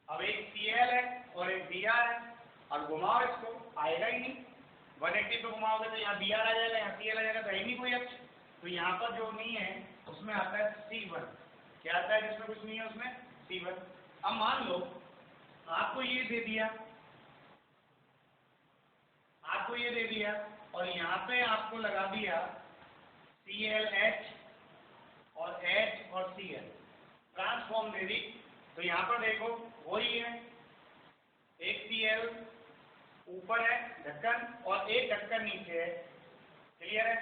अब एक Cl है और एक Br है, अब घुमाओ इसको, आएगा ही नहीं। 180 पे घुमाओगे तो यहाँ Br आ जाएगा, यहाँ Cl आ जाएगा, तो है नहीं कोई अक्ष। तो यहाँ पर जो नहीं है उसमें आता है C1, क्या आता है जिसमें कुछ नहीं है उसमें, C1। अब मान लो आपको ये दे दिया, आपको ये दे दिया और यहाँ पे आपको लगा दिया ClH और H और Cl, ट्रांसफॉर्म दे दी। तो यहाँ पर देखो वही है, एक Cl ऊपर है ढक्कन और एक ढक्कन नीचे है, क्लियर है।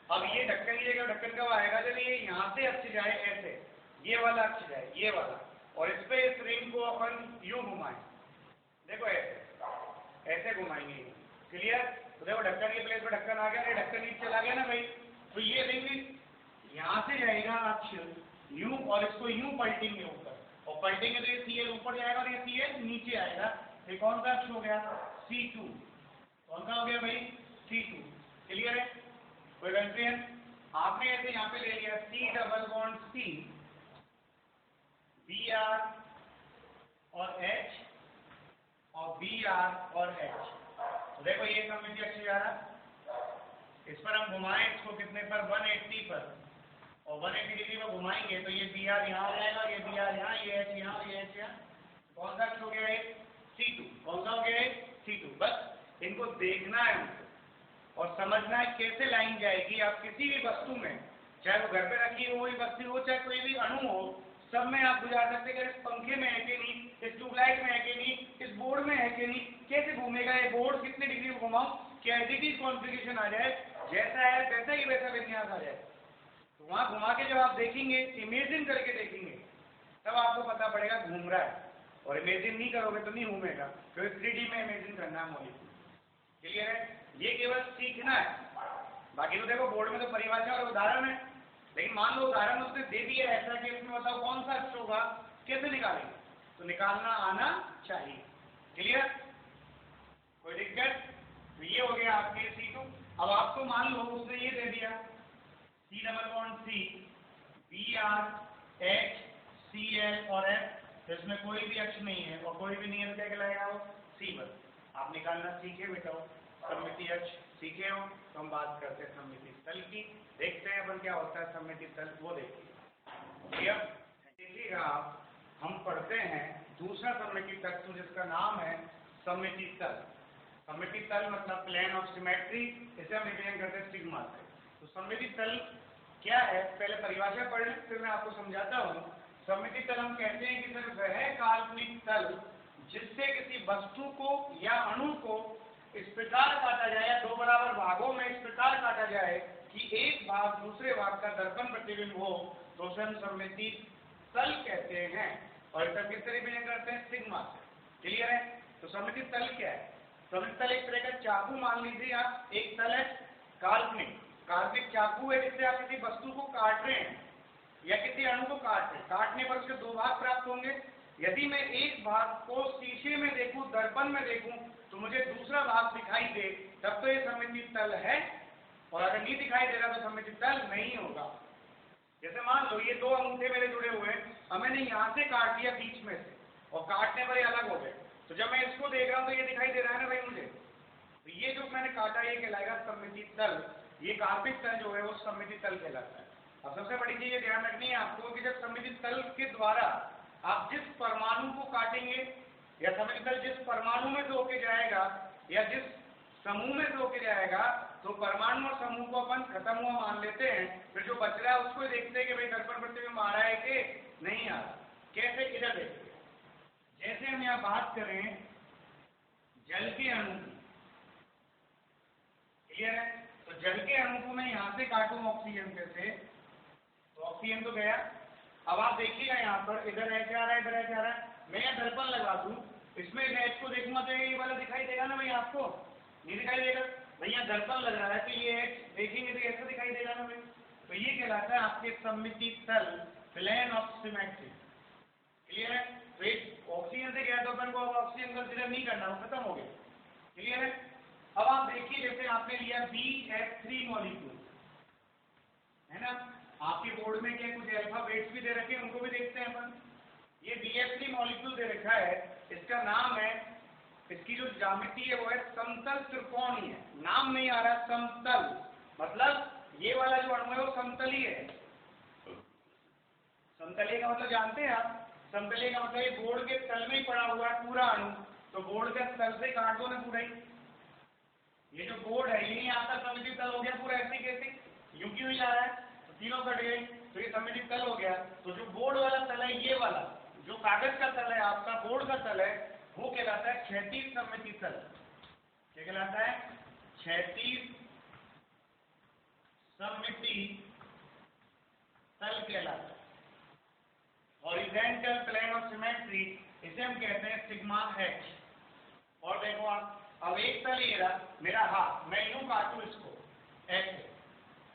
अब ये ढक्कन की जगह ढक्कन कब आएगा, जब ये यहाँ से अक्ष जाए, ऐसे ये वाला अक्ष जाए, ये वाला, और इस पे इस रिंग को अपन यूं घुमाएं, देखो ऐसे ऐसे घुमाएंगे, क्लियर। तो देखो ढक्कन की प्लेस पे ढक्कन आ गया, ये ढक्कन नीचे चला गया ना भाई। तो ये रिंग यहाँ से जाएगा अक्ष यूं और इसको यूं पलटेंगे ऊपर, और पलटेंगे तो ये Cl ऊपर जाएगा और ये Cl नीचे आएगा। ये कौन सा अक्ष हो गया, C2, कौन सा हो गया भाई, C2, क्लियर है। कोई कंफ्यूजन, आपने ऐसे यहाँ पे ले लिया C double bond C Br और H और Br और H, तो देखो ये सममिति अक्ष जा रहा, इस पर हम घुमाएं इसको कितने पर, 180 पर, और 180 डिग्री में घुमाएंगे तो ये Br यहाँ आ जाएगा, ये Br यहाँ, ये H यहाँ, ये H यहाँ, कौन सा अक्ष हो गया है, C2, कौन सा हो गया है, C2। बस इनको देखना है और समझना है कैसे लाइन जाएगी। आप किसी भी वस्तु में, चाहे वो घर पे रखी हो, वही वस्तु हो, चाहे कोई भी अणु हो, सब में आप बुझा सकते हैं कि इस पंखे में है कि नहीं, इस ट्यूबलाइट में है कि नहीं, इस बोर्ड में है कि नहीं, कैसे घूमेगा ये बोर्ड, कितने डिग्री में घुमाऊं, क्या एडिटिव कॉन्फ़िगरेशन आ जाए, जैसा है वैसा ही वैसा विन्यास आ जाए। तो वहाँ घुमा के जब आप देखेंगे, इमेजिन करके देखेंगे, तब आपको पता पड़ेगा घूम रहा है। और इमेजिन नहीं करोगे तो नहीं घूमेगा, क्योंकि 3D में इमेजिन करना है मॉलिक्यूल, क्लियर है। ये केवल सीखना है, बाकी तो देखो बोर्ड में तो परिभाषा और उदाहरण है। लेकिन मान लो उदाहरण उसने दे दिया ऐसा कि इसमें बताओ कौन सा अक्ष होगा, कैसे निकालेंगे, तो निकालना आना चाहिए, क्लियर। कोई दिक्कत, तो ये हो गया आपके C2। अब आपको मान लो उसने ये दे दिया C double bond C Br H Cl और F, तो इसमें कोई भी अक्ष नहीं है और कोई भी नहीं है, क्या कहलाएगा वो, C1। आप निकालना सीखे बेटा, सममिति अक्ष सीखे हो, तो हम बात करते हैं सममिति तल की। देखते हैं अपन क्या होता है सममिति तल, वो देखिएगा आप, हम पढ़ते हैं दूसरा सममिति तत्व जिसका नाम है सममिति तल। सममिति तल मतलब प्लेन ऑफ सिमेट्री, इसे हम रिप्रेजेंट करते हैं सिग्मा से। तो सममिति तल क्या है, पहले परिभाषा पढ़ लें फिर मैं आपको समझाता हूँ। सममिति तल हम कहते हैं कि सिर्फ वह काल्पनिक तल जिससे किसी वस्तु को या अणु को इस प्रकार काटा जाए, या दो बराबर भागों में इस प्रकार काटा जाए कि एक भाग दूसरे भाग का दर्पण प्रतिबिंब हो, तो उसे हम सममिति तल कहते हैं। और इसे किस तरह रिप्रेजेंट करते हैं, सिग्मा से, क्लियर है। तो सममिति तल क्या है, सममिति तल एक तरह का चाकू मान लीजिए आप, एक तल है काल्पनिक, काल्पनिक चाकू है जिससे आप किसी वस्तु को काट रहे हैं या किसी अणु को काट रहे हैं, काटने पर उसके दो भाग प्राप्त होंगे। यदि मैं एक भाग को शीशे में देखूं, दर्पण में देखूं, तो मुझे दूसरा भाग दिखाई दे, तब तो ये सममिति तल है, और अगर नहीं दिखाई दे रहा तो सममिति तल नहीं होगा। जैसे मान लो ये दो अंगूठे मेरे जुड़े हुए हैं, अब मैंने यहाँ से काट दिया बीच में से, और काटने पर ये अलग हो गए, तो जब मैं इसको देख रहा हूँ तो ये दिखाई दे रहा है ना भाई मुझे, तो ये जो मैंने काटा ये कहलाएगा सममिति तल। ये काल्पनिक तल जो है वो सममिति तल कहलाता है। अब सबसे बड़ी चीज ये ध्यान रखनी है आपको कि जब सममिति तल के द्वारा आप जिस परमाणु को काटेंगे, या सममिति तल जिस परमाणु में से होके जाएगा या जिस समूह में से होके जाएगा, तो परमाणु और समूह को अपन खत्म हुआ मान लेते हैं, फिर जो बच रहा है उसको देखते हैं कि भाई दर्पण प्रतिबिंब आ रहा है कि नहीं आ रहा। कैसे, इधर देखते हैं, जैसे हम यहाँ बात करें जल के अणु की, क्लियर है। तो जल के अणु को मैं यहाँ से काटूं ऑक्सीजन से, तो ऑक्सीजन तो गया। अब आप देखिएगा यहाँ पर इधर H आ रहा है, इधर H आ रहा है, मैं यहाँ दर्पण लगा दूं, इसमें H को देखूंगा तो ये वाला दिखाई देगा ना भाई आपको, नहीं दिखाई देगा। भैया दर्पण लग रहा है तो ये देखेंगे तो ऐसा दिखाई देगा ना भाई। तो ये कहलाता है आपके सममिति तल, प्लेन ऑफ सिमेट्री। क्लियर है? तो ऑक्सीजन से गया तो अपन को अब ऑक्सीजन कंसीडर नहीं करना, वो खत्म हो गया। क्लियर है? अब आप देखिए जैसे आपने लिया BF3 मॉलिक्यूल, है ना? आपके बोर्ड में क्या कुछ अल्फाबेट्स भी दे रखे हैं, उनको भी देखते हैं अपन। ये BF3 मॉलिक्यूल दे रखा है, इसका नाम है, इसकी जो ज्यामिति है वो है समतल त्रिकोणीय है। नाम नहीं आ रहा समतल, मतलब ये वाला जो अणु है वो समतली है। समतलीय का मतलब जानते हैं आप? समतलीय का मतलब ये बोर्ड के तल में ही पड़ा हुआ है पूरा अणु, तो बोर्ड के तल से काट दो ना पूरा ही। ये जो बोर्ड है यही आपका सममिति तल हो गया पूरा, ऐसे कैसे यूं क्यों ही जा रहा है, तो तीनों कट गए तो ये सममिति तल हो गया। तो जो बोर्ड वाला तल है, ये वाला जो कागज का तल है आपका, बोर्ड का तल है, वो कहलाता है क्षैतिज सममिति तल। क्या कहलाता है? क्षैतिज सममिति तल कहलाता है। हॉरिजॉन्टल प्लेन ऑफ सिमेट्री, इसे हम कहते हैं सिग्मा H। और देखो आप, अब एक तल ये रहा मेरा हाथ, मैं यूं काटूं इसको ऐसे,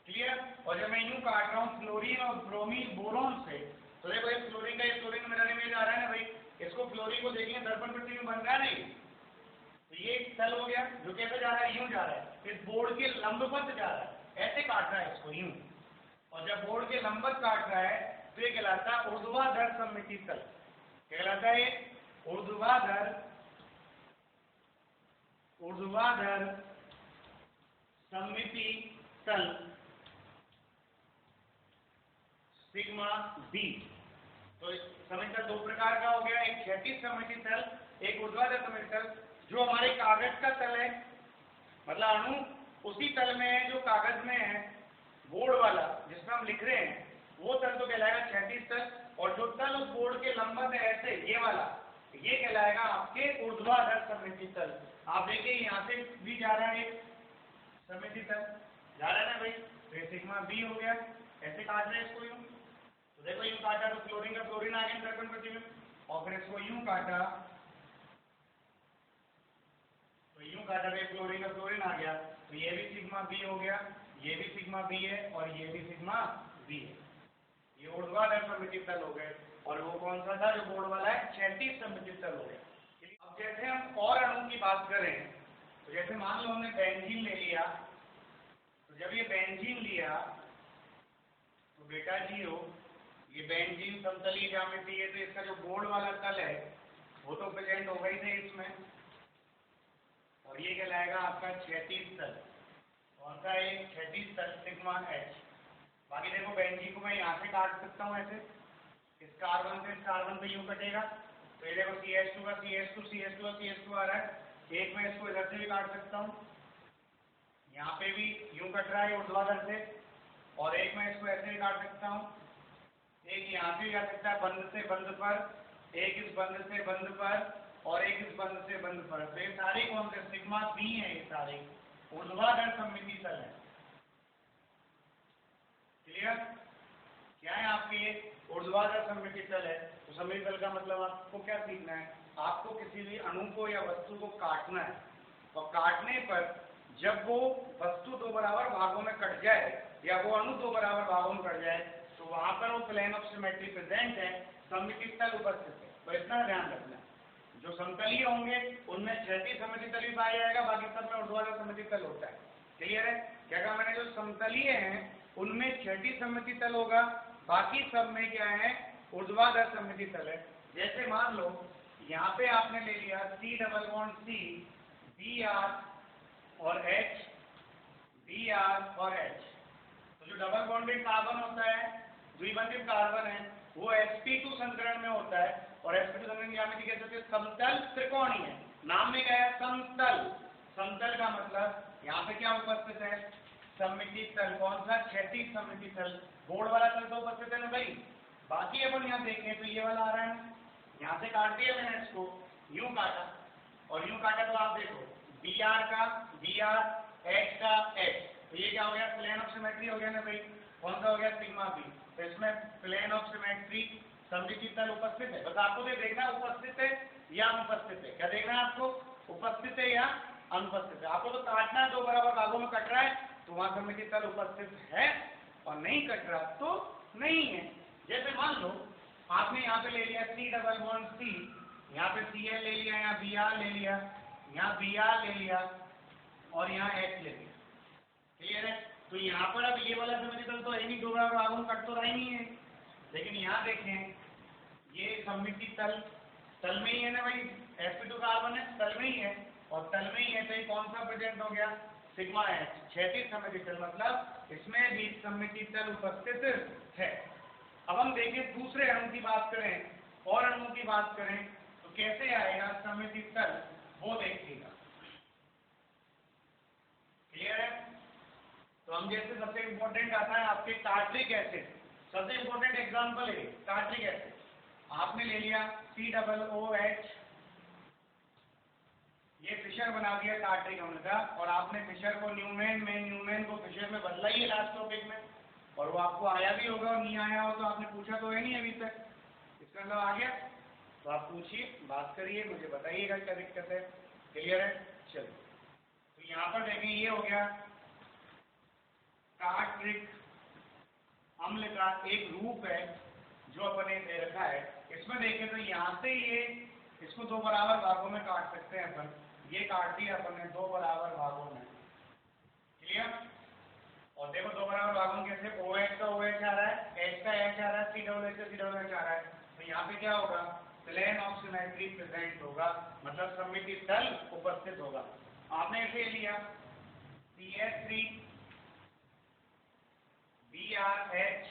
क्लियर? और जब मैं यूं काट रहा हूँ फ्लोरीन और ब्रोमीन बोरोन से, तो देखो ये फ्लोरीन का, ये फ्लोरीन मेरा इमेज आ रहा है ना भाई, इसको फ्लोरीन को देखेंगे दर्पण पट्टी में बन रहा है नहीं, तो ये तल हो गया जो कैसे जा रहा है, यूं जा रहा है, इस बोर्ड के लंबवत जा रहा है, ऐसे काट रहा है इसको यूं। और जब बोर्ड के लंबवत काट रहा है तो ये कहलाता है ऊर्ध्वाधर सममिति तल। कहलाता है ऊर्ध्वाधर सममिति तल, सिग्मा B। तो सममिति तल दो प्रकार का हो गया, एक क्षैतिज सममिति तल, एक ऊर्ध्वाधर सममिति तल। जो हमारे कागज का तल है, मतलब अणु उसी तल में है जो कागज में है, बोर्ड वाला जिसमें हम लिख रहे हैं, वो तल तो कहलाएगा क्षैतिज तल। और जो तल उस बोर्ड के लंबवत है ऐसे, ये वाला, ये कहलाएगा आपके ऊर्ध्वाधर सममिति तल। आप देखिए यहाँ से भी जा रहा है एक सममिति तल, जा रहा है ना भाई, तो ये सिग्मा B हो गया। ऐसे काट रहे हैं इसको यूं, तो देखो यूं काटा तो क्लोरीन का क्लोरीन आ गया दर्पण पट्टी में, और फिर इसको यूं काटा तो यूं काटा तो क्लोरीन का क्लोरीन आ गया, तो ये भी सिग्मा B हो गया, ये भी सिग्मा B है और ये भी सिग्मा B है। ये ऊर्ध्वाधर सममिति तल हो गए। और वो कौन सा था जो बोर्ड वाला है? क्षैतिज सममिति तल हो गया। अब जैसे हम और अणु की बात करें, तो जैसे मान लो हमने बेंजीन ले लिया, तो जब ये बेंजीन लिया तो बेटा जी हो, ये बेंजीन समतलीय ज्यामिति है, तो इसका जो बोर्ड वाला तल है वो तो प्रेजेंट होगा ही नहीं इसमें, और ये कहलाएगा आपका क्षैतिज तल। कौन सा? एक क्षैतिज तल सिग्मा H। बाकी देखो बेंजीन को मैं यहाँ से काट सकता हूँ ऐसे, इस कार्बन से इस कार्बन पे यूं कटेगा, तो ये देखो CH2 का CH2 CH2 का CH2 आ रहा है, एक में इसको इधर से भी काट सकता हूँ, यहाँ पे भी यूं कट रहा है ऊर्ध्वाधर से, और एक में इसको ऐसे भी काट सकता हूँ, एक यहाँ से भी जा सकता है बंद से बंद पर, एक इस बंद से बंद पर, और एक इस बंद से बंद पर। तो ये सारे कौन से? सिग्मा B है, ये सारे ऊर्ध्वाधर सममिति तल है। क्लियर? क्या है आपके? ये ऊर्ध्वाधर सममिति तल है। तो सममिति तल का मतलब आपको क्या सीखना है? आपको किसी भी अणु को या वस्तु को काटना है, और काटने पर जब वो वस्तु दो बराबर भागों में कट जाए या वो अणु दो बराबर भागों में कट जाए, तो वहां पर वो प्लेन ऑफ सिमेट्री प्रेजेंट है, सममिति तल उपस्थित है। तो इतना ध्यान रखना, जो समतलीय होंगे उनमें क्षैतिज सममिति तल भी पाया जाएगा, बाकी सब में ऊर्ध्वाधर सममिति तल होता है। क्लियर है? क्या कहा मैंने? जो समतलीय हैं उनमें क्षैतिज सममिति तल होगा, बाकी सब में क्या है? ऊर्ध्वाधर सममिति तल है। जैसे मान लो यहाँ पे आपने ले लिया C⋯C, Br और H, Br और H। तो जो डबल बॉन्डेड कार्बन होता है, द्विबंधित कार्बन है, वो sp2 संकरण में होता है, और sp2 संकरण की ज्यामिति कैसे होती है? समतल त्रिकोणीय है। नाम में क्या है? समतल। समतल का मतलब यहाँ पे क्या उपस्थित है? सममिति तल। कौन सा? क्षैतिज सममिति तल। बोर्ड वाला तल तो उपस्थित है ना भाई। बाकी अपन यहाँ देखें तो ये वाला आ रहा है, यहाँ से काट दिया मैंने इसको, यूं काटा और यूं काटा, तो आप देखो Br का Br, H का H, तो ये क्या हो गया? प्लेन ऑफ सिमेट्री हो गया ना भाई। कौन सा हो गया? Sigma B। तो इसमें प्लेन ऑफ सिमेट्री सममिति तल उपस्थित है। बस आपको ये देखना उपस्थित है या अनुपस्थित है। क्या देखना है आपको? उपस्थित है या अनुपस्थित है। आपको तो काटना है, दो बराबर भागों में कट रहा है तो वहां सममिति तल उपस्थित है, और नहीं कट रहा तो नहीं है। जैसे मान लो आपने यहाँ पे ले लिया C डबल बॉन्ड C, यहाँ पे Cl ले लिया, यहाँ Br ले लिया, यहाँ Br ले लिया और यहाँ H ले लिया। क्लियर है? तो यहाँ पर अब ये वाला सममिति तल तो है नहीं, दो बराबर भागों में कट तो रहा ही नहीं है। लेकिन यहाँ देखें, ये सममिति तल में ही है ना भाई, sp2 कार्बन है, तल में ही है, और तल में ही है तो ये कौन सा प्रेजेंट हो गया, सिग्मा H, क्षैतिज सममिति तल, मतलब इसमें भी सममिति तल उपस्थित है। अब हम देखें दूसरे अणु की बात करें, और अणुओं की बात करें तो कैसे आएगा सममिति तल, वो देखिएगा। क्लियर है? तो हम जैसे सबसे इंपॉर्टेंट आता है आपके टार्ट्रिक एसिड, सबसे इंपॉर्टेंट एग्जांपल है टार्ट्रिक एसिड। आपने ले लिया COOH, ये फिशर बना दिया टार्ट्रिक अम्ल का, और आपने फिशर को न्यूमेन को फिशर में बदला ही है लास्ट टॉपिक में, और वो आपको आया भी होगा, और नहीं आया हो तो आपने पूछा तो है नहीं अभी तक, इसका मतलब आ गया। तो आप पूछिए, बात करिए, मुझे बताइएगा क्या दिक्कत है। क्लियर है? चलो, तो यहाँ पर देखें ये हो गया टार्ट्रिक अम्ल का एक रूप है जो अपने दे रखा है। इसमें देखें तो यहाँ से ये इसको दो बराबर भागों में काट सकते हैं अपन, ये काट दिया अपन ने दो बराबर भागों में। क्लियर? और देखो दो बराबर भागों में कैसे, OH का OH आ रहा है, H का H आ रहा है, COOH का COOH आ रहा है, तो यहाँ पे क्या होगा, प्लेन ऑफ सिमेट्री प्रेजेंट होगा, मतलब सममिति तल उपस्थित होगा। आपने ऐसे लिया CH3 BRH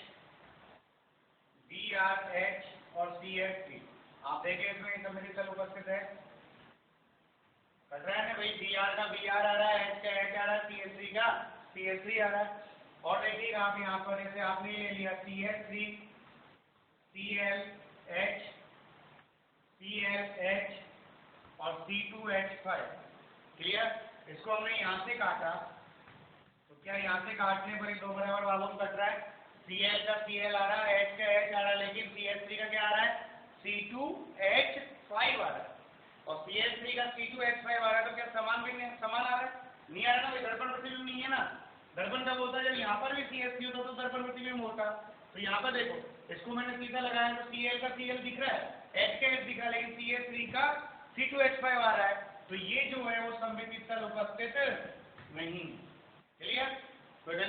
और CH3, आप देखें इसमें सममिति तल उपस्थित है, कट रहा है ना भाई, Br का Br आ रहा है, H का H आ रहा है, CH3 का CH3 आ रहा है। और देखिए आप यहाँ पर जैसे आपने ले लिया CH3 ClH ClH और C2H5। क्लियर? इसको हमने यहाँ से काटा, तो क्या यहाँ से काटने पर दो बराबर भागों में कट रहा है, Cl का Cl आ रहा है, H का H आ रहा है, लेकिन CH3 का क्या आ रहा है, C2H5 आ रहा है, और CH3 का C2H5 आ रहा है, तो क्या समान आ रहा है? नहीं आ रहा ना भाई, दर्पण प्रतिबिंब नहीं है ना। दर्पण कब होता है, जब यहाँ पर भी CH3 होता तो दर्पण प्रतिबिंब होता। तो यहाँ पर देखो, इसको मैंने सीधा लगाया तो Cl का Cl दिख रहा है, H का H दिख रहा है, लेकिन CH3 का C2H5 आ रहा है, तो ये जो है वो सममिति तल उपस्थित नहीं। क्लियर? तो है।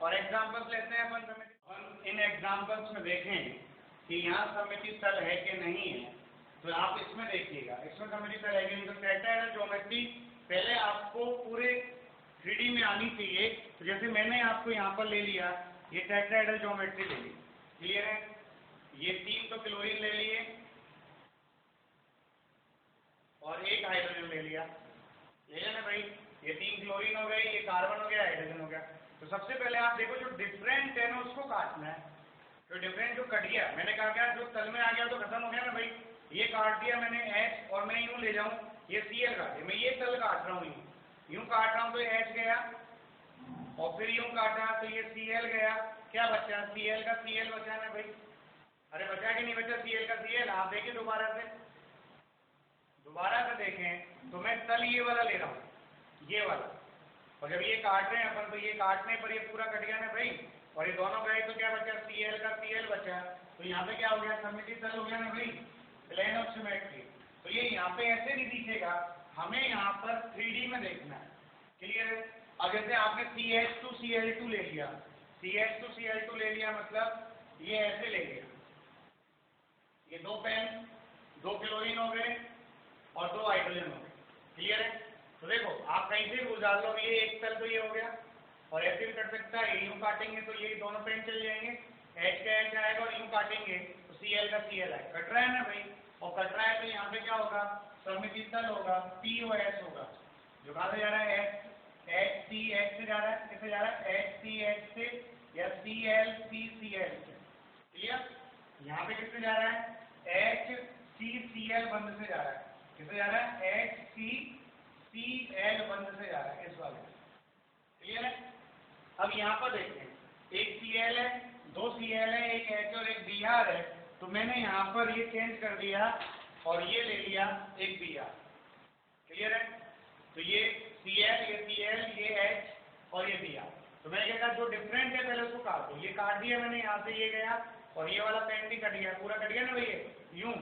और एग्जांपल्स लेते हैं अपन सममिति, हम इन एग्जांपल्स में देखें कि यहाँ सममिति तल है कि नहीं है। तो आप इसमें देखिएगा, इसमें सममिति तल है कि नहीं। तो टेट्राहेड्रल ज्योमेट्री पहले आपको पूरे 3D में आनी चाहिए। तो जैसे मैंने आपको यहाँ पर ले लिया, ये टेट्राहेड्रल ज्योमेट्री ले ली। क्लियर है? ये 3 तो क्लोरीन ले लिए और एक हाइड्रोजन ले लिया, ले लेना भाई, ये 3 क्लोरीन हो गए, ये कार्बन हो गया, हाइड्रोजन हो गया। तो सबसे पहले आप देखो जो डिफरेंट है ना उसको काटना है। तो डिफरेंट जो कट गया, मैंने कहा क्या, जो तल में आ गया तो खत्म हो गया ना भाई, ये काट दिया मैंने H, और मैं यूं ले जाऊं, ये Cl काटे, मैं ये तल काट रहा हूँ, यूं काट रहा हूँ तो H गया, और फिर यूं काटा तो ये Cl गया, क्या बचा, Cl का Cl बचा ना भाई, अरे बचा कि नहीं बचा Cl का Cl। आप देखिए दोबारा से देखें, तो मैं तल ये वाला ले रहा हूँ, ये वाला, और जब ये काट रहे हैं अपन तो ये काटने पर ये पूरा कट गया ना भाई, और ये दोनों गए तो क्या बचा, Cl का Cl बचा। तो यहाँ पे क्या हो गया, सममिति तल हो गया ना भाई, प्लेन ऑफ सिमेट्री। तो ये यहाँ पे ऐसे नहीं दिखेगा, हमें यहाँ पर 3D में देखना है। क्लियर है? अब जैसे आपने CH2Cl2 ले लिया, CH2Cl2 ले लिया, मतलब ये ऐसे ले लिया, ये दो पेन, 2 क्लोरीन हो गए और 2 हाइड्रोजन हो गए। क्लियर है? तो देखो आप कहीं से भी डाल लो, ये एक तल तो ये हो गया, और ऐसे भी कट सकता है, यूं काटेंगे तो ये दोनों पेन चल जाएंगे, H का H आएगा, और यूं काटेंगे तो Cl का Cl आएगा। कट रहा है ना भाई, और कट रहा है तो यहाँ पे क्या होगा, सममिति तल होगा, POS होगा, जो कहाँ से जा रहा है, HCH से जा रहा है, किससे जा रहा है, HCH से या ClCCl से। क्लियर? यहाँ पे किससे जा रहा है, HCCl बंद से जा रहा है, किससे जा रहा है, HCCl बंद से जा रहा है, इस वाले। क्लियर है? अब यहाँ पर देखें, एक Cl है, 2 Cl है, एक H और एक Br है, तो मैंने यहाँ पर ये चेंज कर दिया और ये ले लिया एक Br। क्लियर है? तो ये Cl, ये Cl, ये H और ये Br। तो मैंने क्या कहा, जो डिफरेंट है पहले उसको काट दो। ये काट दिया मैंने, यहाँ से ये गया और ये वाला पेन भी कट गया, पूरा कट गया ना भैया, यूं।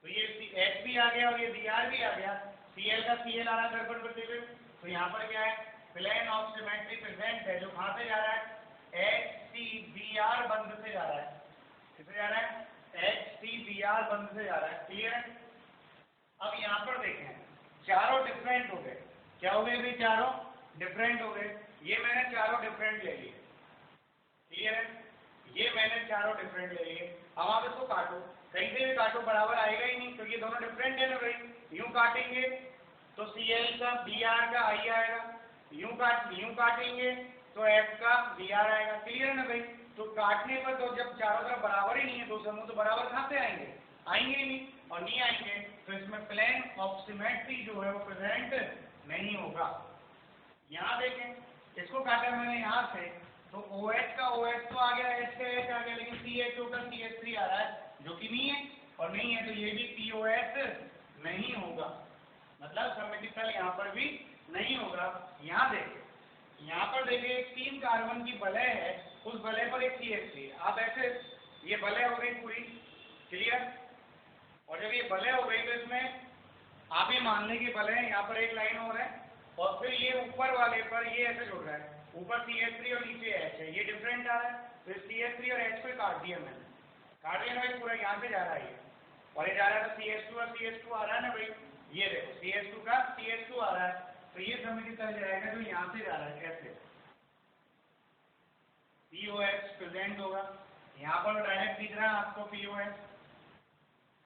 तो ये H भी आ गया और ये Br भी आ गया। Cl का Cl आ रहा है दर्पण करते हुए, तो यहाँ पर क्या है, प्लेन ऑफ सिमेट्री प्रेजेंट है, जो कहाँ से जा रहा है, HCBr बंध से जा रहा है। किससे जा रहा है, HCBr बंध से जा रहा है। क्लियर है। अब यहाँ पर देखें, चारों डिफरेंट हो गए। क्या हो गए भाई, चारों डिफरेंट हो गए। ये मैंने चारों डिफरेंट ले लिए। क्लियर है, ये मैंने चारों डिफरेंट ले लिए। अब आप इसको काटो, कहीं से भी काटो बराबर आएगा ही नहीं, क्योंकि दोनों डिफरेंट है ना भाई। यूं काटेंगे तो Cl का Br का I आएगा, यूं काटेंगे तो F का Br आएगा। क्लियर है ना भाई। तो काटने पर तो जब चारों तरफ बराबर ही नहीं है, दो समूह, तो बराबर कहाँ से आएंगे, आएंगे ही नहीं, और नहीं आएंगे तो इसमें प्लेन ऑफ सिमेट्री जो है वो प्रेजेंट नहीं होगा। यहाँ देखें, इसको काटा मैंने यहाँ से, तो OH का OH तो आ गया, H का H आ गया, लेकिन CHO का CH3 आ रहा है, जो कि नहीं है, और नहीं है तो ये भी POH नहीं होगा, मतलब सममिति तल यहाँ पर भी नहीं होगा। यहाँ देखें, यहाँ पर देखिए एक 3 कार्बन की वलय है, उस वलय पर एक CH3। आप ऐसे, ये वलय हो गई पूरी। क्लियर। और जब ये वलय हो गई तो इसमें आप ये मान लें कि वलय यहाँ पर एक लाइन और है, और फिर ये ऊपर वाले पर ये ऐसे जुड़ रहा है, ऊपर CH3 और नीचे H है, ये डिफरेंट आ रहा है। तो CH3 और H को काट दिया मैंने, काट दिया ना भाई, पूरा यहाँ से जा रहा है ये, और ये जा रहा है तो CH2 और CH2 आ रहा है ना भाई, ये देखो CH2 का CH2 आ रहा है, तो ये सममिति तल जाएगा जो यहाँ से जा रहा है, ऐसे POH प्रेजेंट होगा। यहाँ पर डायरेक्ट दिख रहा है आपको POH।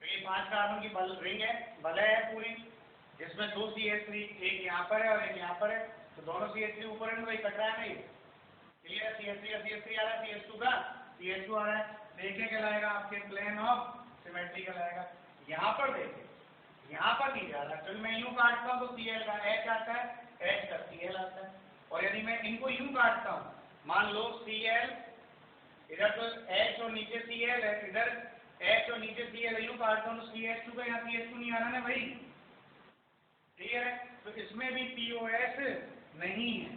तो ये 5 कार्बन की रिंग है, वलय है पूरी, जिसमें 2 CH3, एक यहाँ पर है और एक यहाँ पर है, तो दोनों CH3 ऊपर है ना भाई, कट रहा है नहीं। क्लियर। CH3 का CH3 आ रहा है, CH2 का CH2 आ रहा है, देखें कहलाएगा आपके प्लेन ऑफ सिमेट्री कहलाएगा। यहाँ पर देखें, यहाँ पर नहीं जा रहा, क्योंकि मैं यूं काटता हूँ तो Cl का H आता है, H का Cl आता है, और यदि मैं इनको यूं काटता हूँ, मान लो Cl इधर तो H और नीचे Cl है, इधर H और नीचे Cl है, यूं काटता हूँ तो CH2 का यहाँ CH2 नहीं आ रहा ना भाई। क्लियर है। तो इसमें भी POS नहीं है,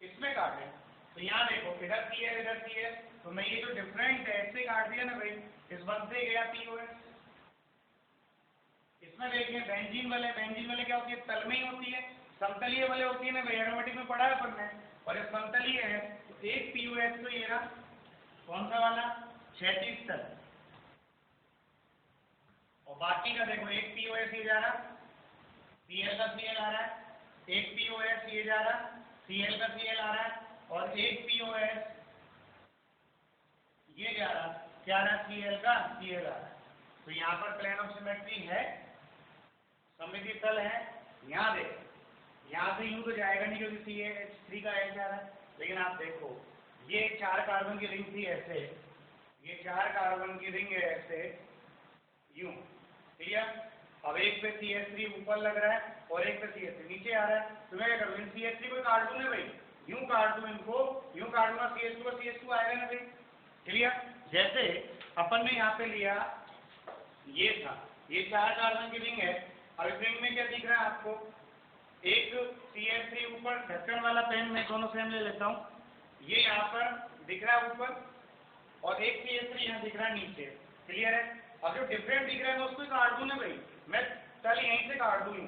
इसमें काटे तो यहाँ देखो, इधर Cl इधर Cl, तो मैं ये जो डिफरेंट है इससे काट दिया ना भाई, इस बंद से गया POS। इसमें देखिए बेंजीन वाले क्या होती है, तल में ही होती है, समतलीय वाले होती है ना भाई, एरोमेटिक में पढ़ा है अपन ने, और ये समतलीय है, तो एक POS तो ये रहा, कौन सा वाला, क्षैतिज तल, और बाकी का देखो एक POS ये जा रहा, Cl का Cl आ रहा है, एक POS ये जा रहा, Cl का Cl आ रहा है, और एक POS ये जा रहा, क्या रहा, Cl का Cl आ रहा है। तो यहाँ पर प्लेन ऑफ सिमेट्री है, सममिति तल है। यहाँ देखो, यहाँ से यूं तो जाएगा नहीं क्योंकि CH3 का H आ रहा है, लेकिन आप देखो ये 4 कार्बन की रिंग थी ऐसे, ये 4 कार्बन की रिंग है ऐसे, यूं। क्लियर। अब एक पे CH3 ऊपर लग रहा है और एक पे CH3 नीचे आ रहा है, तो मैं क्या करूँ, इन CH3 को काट दूंगा भाई, यूं काट दूं इनको, यूं काट दूंगा, CH2 का CH2 आएगा ना भाई। क्लियर। जैसे अपन ने यहाँ पे लिया, ये था, ये 4 कार्बन की रिंग है, और इस रिंग में क्या दिख रहा है आपको, एक CH3 ऊपर, ढक्कन वाला पेन मैं दोनों सेम ले लेता हूँ, ये यहाँ पर दिख रहा है ऊपर, और एक CH3 यहाँ दिख रहा है नीचे। क्लियर है। अब जो डिफरेंट दिख रहा है मैं उसको काट दूँ ना भाई, मैं तल यहीं से काट दूँ,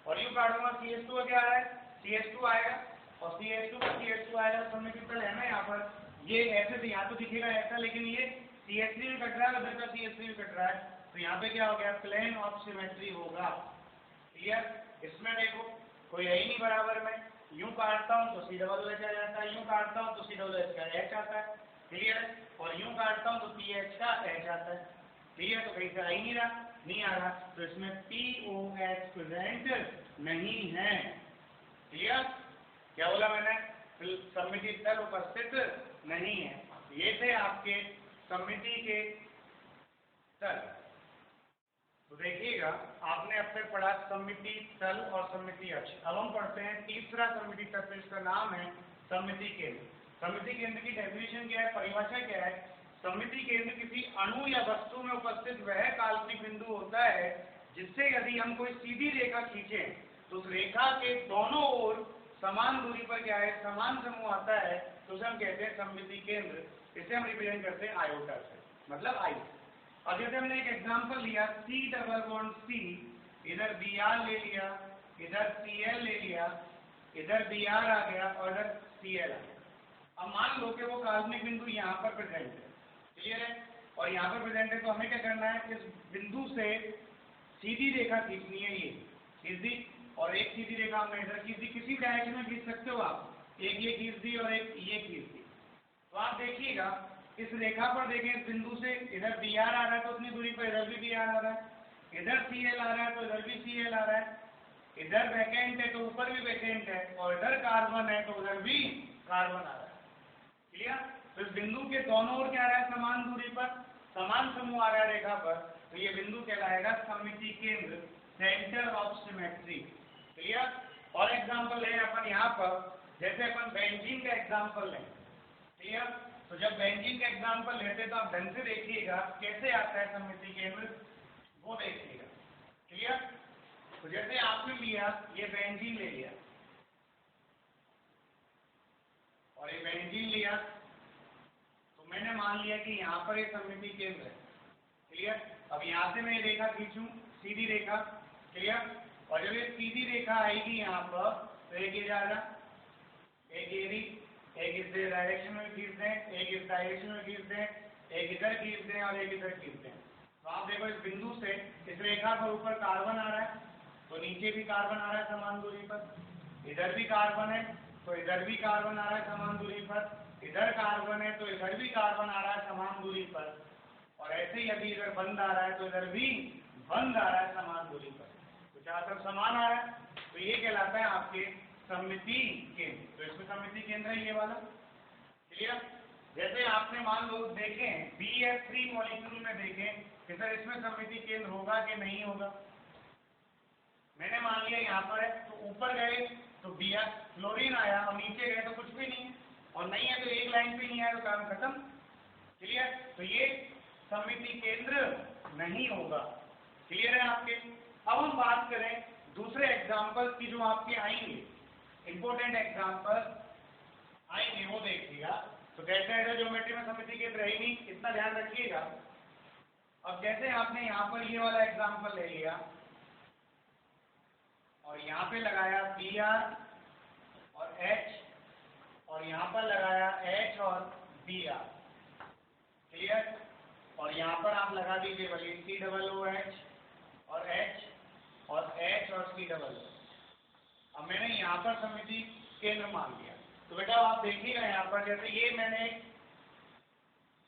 और यूँ काट दूंगा, CH2 का क्या आ रहा है, CH2 आएगा, और CH2 का CH2 आएगा, सममिति तल है ना यहाँ पर, ये ऐसे से यहाँ तो दिखेगा ऐसा, लेकिन ये CH3 भी कट रहा है, उधर का CH3 भी कट रहा है, तो यहाँ पे क्या हो गया, प्लेन ऑफ सिमेट्री होगा। क्लियर। इसमें देखो कोई है ही नहीं बराबर में, यूं काटता हूँ तो CH आ जाता है, यूं काटता हूँ तो CH का H आता है। क्लियर। और यूं काटता हूँ तो PH का H आता है। क्लियर। तो कहीं से आ ही नहीं रहा, नहीं आ रहा, तो इसमें POH प्रेजेंट नहीं है। क्लियर। क्या बोला मैंने, सममिति तल उपस्थित नहीं है। ये थे आपके सममिति के तल। तो देखिएगा, आपने अब तक पढ़ा सममिति तल और सममिति अक्ष। अब हम पढ़ते हैं तीसरा सममिति तत्व, इसका नाम है सममिति केंद्र। सममिति केंद्र की डेफिनेशन क्या है, परिभाषा क्या है। सममिति केंद्र किसी अणु या वस्तु में उपस्थित वह काल्पनिक बिंदु होता है जिससे यदि हम कोई सीधी रेखा खींचें तो उस रेखा के दोनों ओर समान दूरी पर क्या है, समान समूह आता है, तो उसे हम कहते हैं सममिति केंद्र। इसे हम रिप्रेजेंट करते हैं आयोटा से, मतलब आई। अब जैसे हमने एक एग्जांपल लिया C डबल बॉन्ड C, इधर Br ले लिया, इधर Cl ले लिया, इधर Br आ गया और इधर Cl आ गया। अब मान लो कि वो काल्पनिक बिंदु यहाँ पर प्रेजेंट है, क्लियर है, और यहाँ पर प्रेजेंट है, तो हमें क्या करना है, इस बिंदु से सीधी रेखा खींचनी है, ये सीधी, और एक सीधी रेखा हमने इधर खींच दी, किसी डायरेक्शन में खींच सकते हो आप, एक ये खींच दी और एक ये खींच दी। तो आप देखिएगा इस रेखा पर देखें, इस बिंदु से इधर Br आ रहा है तो उतनी दूरी पर इधर भी Br आ रहा है, इधर Cl आ रहा है तो इधर भी Cl आ रहा है, इधर वैकेंट है तो ऊपर भी वैकेंट है, और इधर कार्बन है तो उधर भी कार्बन आ रहा है, क्लियर। तो इस बिंदु के दोनों ओर क्या आ रहा है, समान दूरी पर समान समूह आ रहा है रेखा पर, तो ये बिंदु कहलाएगा सममिति केंद्र, सेंटर ऑफ सिमेट्री, क्लियर। और एग्जांपल लें अपन यहाँ पर, जैसे अपन बेंजीन का एग्जांपल लें, क्लियर। तो जब बेंजीन का एग्जांपल लेते तो आप ढंग से देखिएगा कैसे आता है सममिति केंद्र, वो देखिएगा, क्लियर। तो जैसे आपने लिया ये बेंजीन ले लिया और ये बेंजीन लिया, तो मैंने मान लिया कि यहाँ पर ये सममिति केंद्र है, क्लियर। अब यहाँ से मैं रेखा खींचूं, सीधी रेखा, क्लियर, और जब ये सीधी रेखा आएगी यहाँ पर तो एक ये जाएगा, एक ये, एक इस डायरेक्शन में खींच दें, एक इस डायरेक्शन में खींच दें, एक इधर खींच दें और एक इधर खींच दें। तो आप देखो इस बिंदु से इस रेखा पर ऊपर कार्बन आ रहा है तो नीचे भी कार्बन आ रहा है समान दूरी पर, इधर भी कार्बन है तो इधर भी कार्बन आ रहा है समान दूरी पर, इधर कार्बन है तो इधर भी कार्बन आ रहा है समान दूरी पर, और ऐसे ही अभी इधर बंद आ रहा है तो इधर भी बंद आ रहा है समान दूरी पर, तो चारों तरफ समान आ रहा है, तो ये कहलाता है आपके सममिति केंद्र। तो इसमें सममिति केंद्र है ये वाला, क्लियर। जैसे आपने मान लो देखें BF3 मॉलिक्यूल में देखें कि सर इसमें सममिति केंद्र होगा कि नहीं होगा, मैंने मान लिया यहाँ पर है, तो ऊपर गए तो Br फ्लोरीन आया और नीचे गए तो कुछ भी नहीं है, और नहीं है तो एक लाइन पे नहीं आया तो काम खत्म, क्लियर। तो ये सममिति केंद्र नहीं होगा, क्लियर है आपके। अब हम बात करें दूसरे एग्जाम्पल की जो आपके आएंगे, इंपोर्टेंट एग्जाम्पल आएंगे, वो देखिएगा। तो टेट्राहेड्रल ज्योमेट्री में सममिति केंद्र है ही नहीं, इतना ध्यान रखिएगा। अब जैसे आपने यहाँ पर ये वाला एग्जाम्पल ले लिया और यहाँ पे लगाया Br और H और यहाँ पर लगाया H और Br, क्लियर, और यहाँ पर आप लगा दीजिए वाली COOH और H और H और COO। अब मैंने यहाँ पर सममिति केंद्र मान लिया, तो बेटा आप देखिएगा यहाँ पर जैसे ये मैंने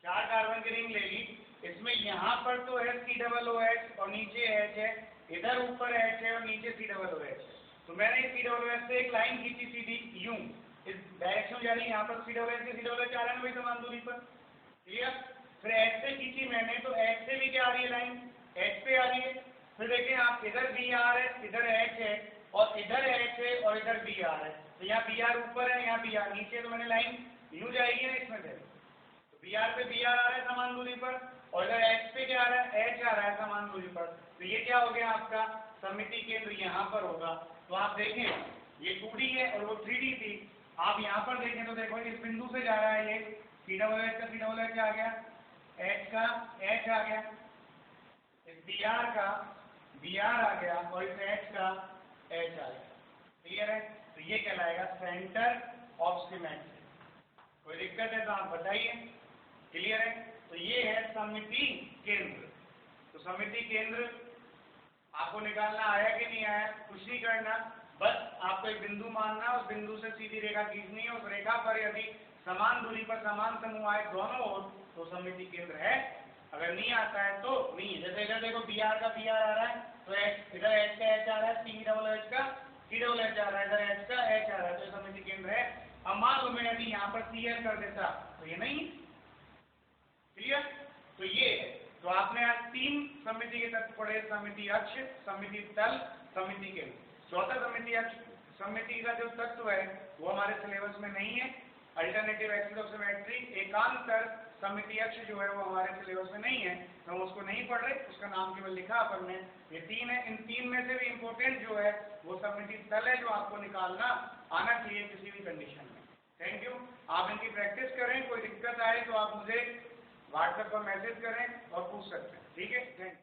4 कार्बन की रिंग ले ली, इसमें यहाँ पर तो है COOH और नीचे H है, इधर ऊपर H है और नीचे COOH है, तो मैंने COOH से एक लाइन खींची सीधी यूं, इस डायरेक्शन में जा रही है, यहाँ पर COOH से COOH आ रहा है वही समान दूरी पर, क्लियर। फिर H से खींची मैंने तो H से भी क्या आ रही है लाइन, H पे आ रही है। फिर देखें आप इधर Br है, इधर H है और इधर H है और इधर Br है, तो यहाँ Br ऊपर है, यहाँ Br नीचे है, तो मैंने लाइन यूं जाएगी ना इसमें से, तो Br पे Br आ रहा है समान दूरी पर और इधर H पे क्या आ रहा है, H आ रहा है समान दूरी पर, तो ये क्या हो गया आपका सममिति केंद्र यहाँ पर होगा। तो आप देखें ये 2D है और वो 3D थी, आप यहाँ पर देखें तो देखो इस बिंदु से जा रहा है, ये COOH का COOH आ गया, H का H आ गया, इस Br का Br आ गया और इस H का H आ गया, क्लियर है। तो ये कहलाएगा सेंटर ऑफ सिमेट्री। कोई दिक्कत है तो आप बताइए, क्लियर है। तो ये है सममिति केंद्र। तो सममिति केंद्र आपको निकालना आया कि नहीं आया, कुछ नहीं करना, बस आपको एक बिंदु मानना है, उस बिंदु से सीधी रेखा खींचनी है, उस रेखा पर यदि समान दूरी पर समान समूह आए दोनों ओर तो सममिति केंद्र है, अगर नहीं आता है तो नहीं है। जैसे इधर देखो Br का Br आ रहा है तो इधर H का H आ रहा है, COOH का COOH आ रहा है, इधर H का H आ रहा है, तो सममिति केंद्र है। अब मान लो मैं यदि यहाँ पर Cl कर देता तो ये नहीं, क्लियर। तो ये है, तो आपने आज 3 सममिति के तत्व पढ़े, सममिति अक्ष, सममिति तल, सममिति केंद्र। चौथा सममिति अक्ष, सममिति का जो तत्व है वो हमारे सिलेबस में नहीं है, अल्टरनेटिव एक्सिस ऑफ सिमेट्री, एकांतर सममिति अक्ष जो है वो हमारे सिलेबस में नहीं है, तो हम उसको नहीं पढ़ रहे, उसका नाम केवल लिखा अपन ने। ये 3 है, इन 3 में से भी इम्पोर्टेंट जो है वो सममिति तल है, जो आपको निकालना आना चाहिए किसी भी कंडीशन में। Thank you. आप इनकी प्रैक्टिस करें, कोई दिक्कत आए तो आप मुझे व्हाट्सएप पर मैसेज करें और पूछ सकते हैं। ठीक है, थैंक यू।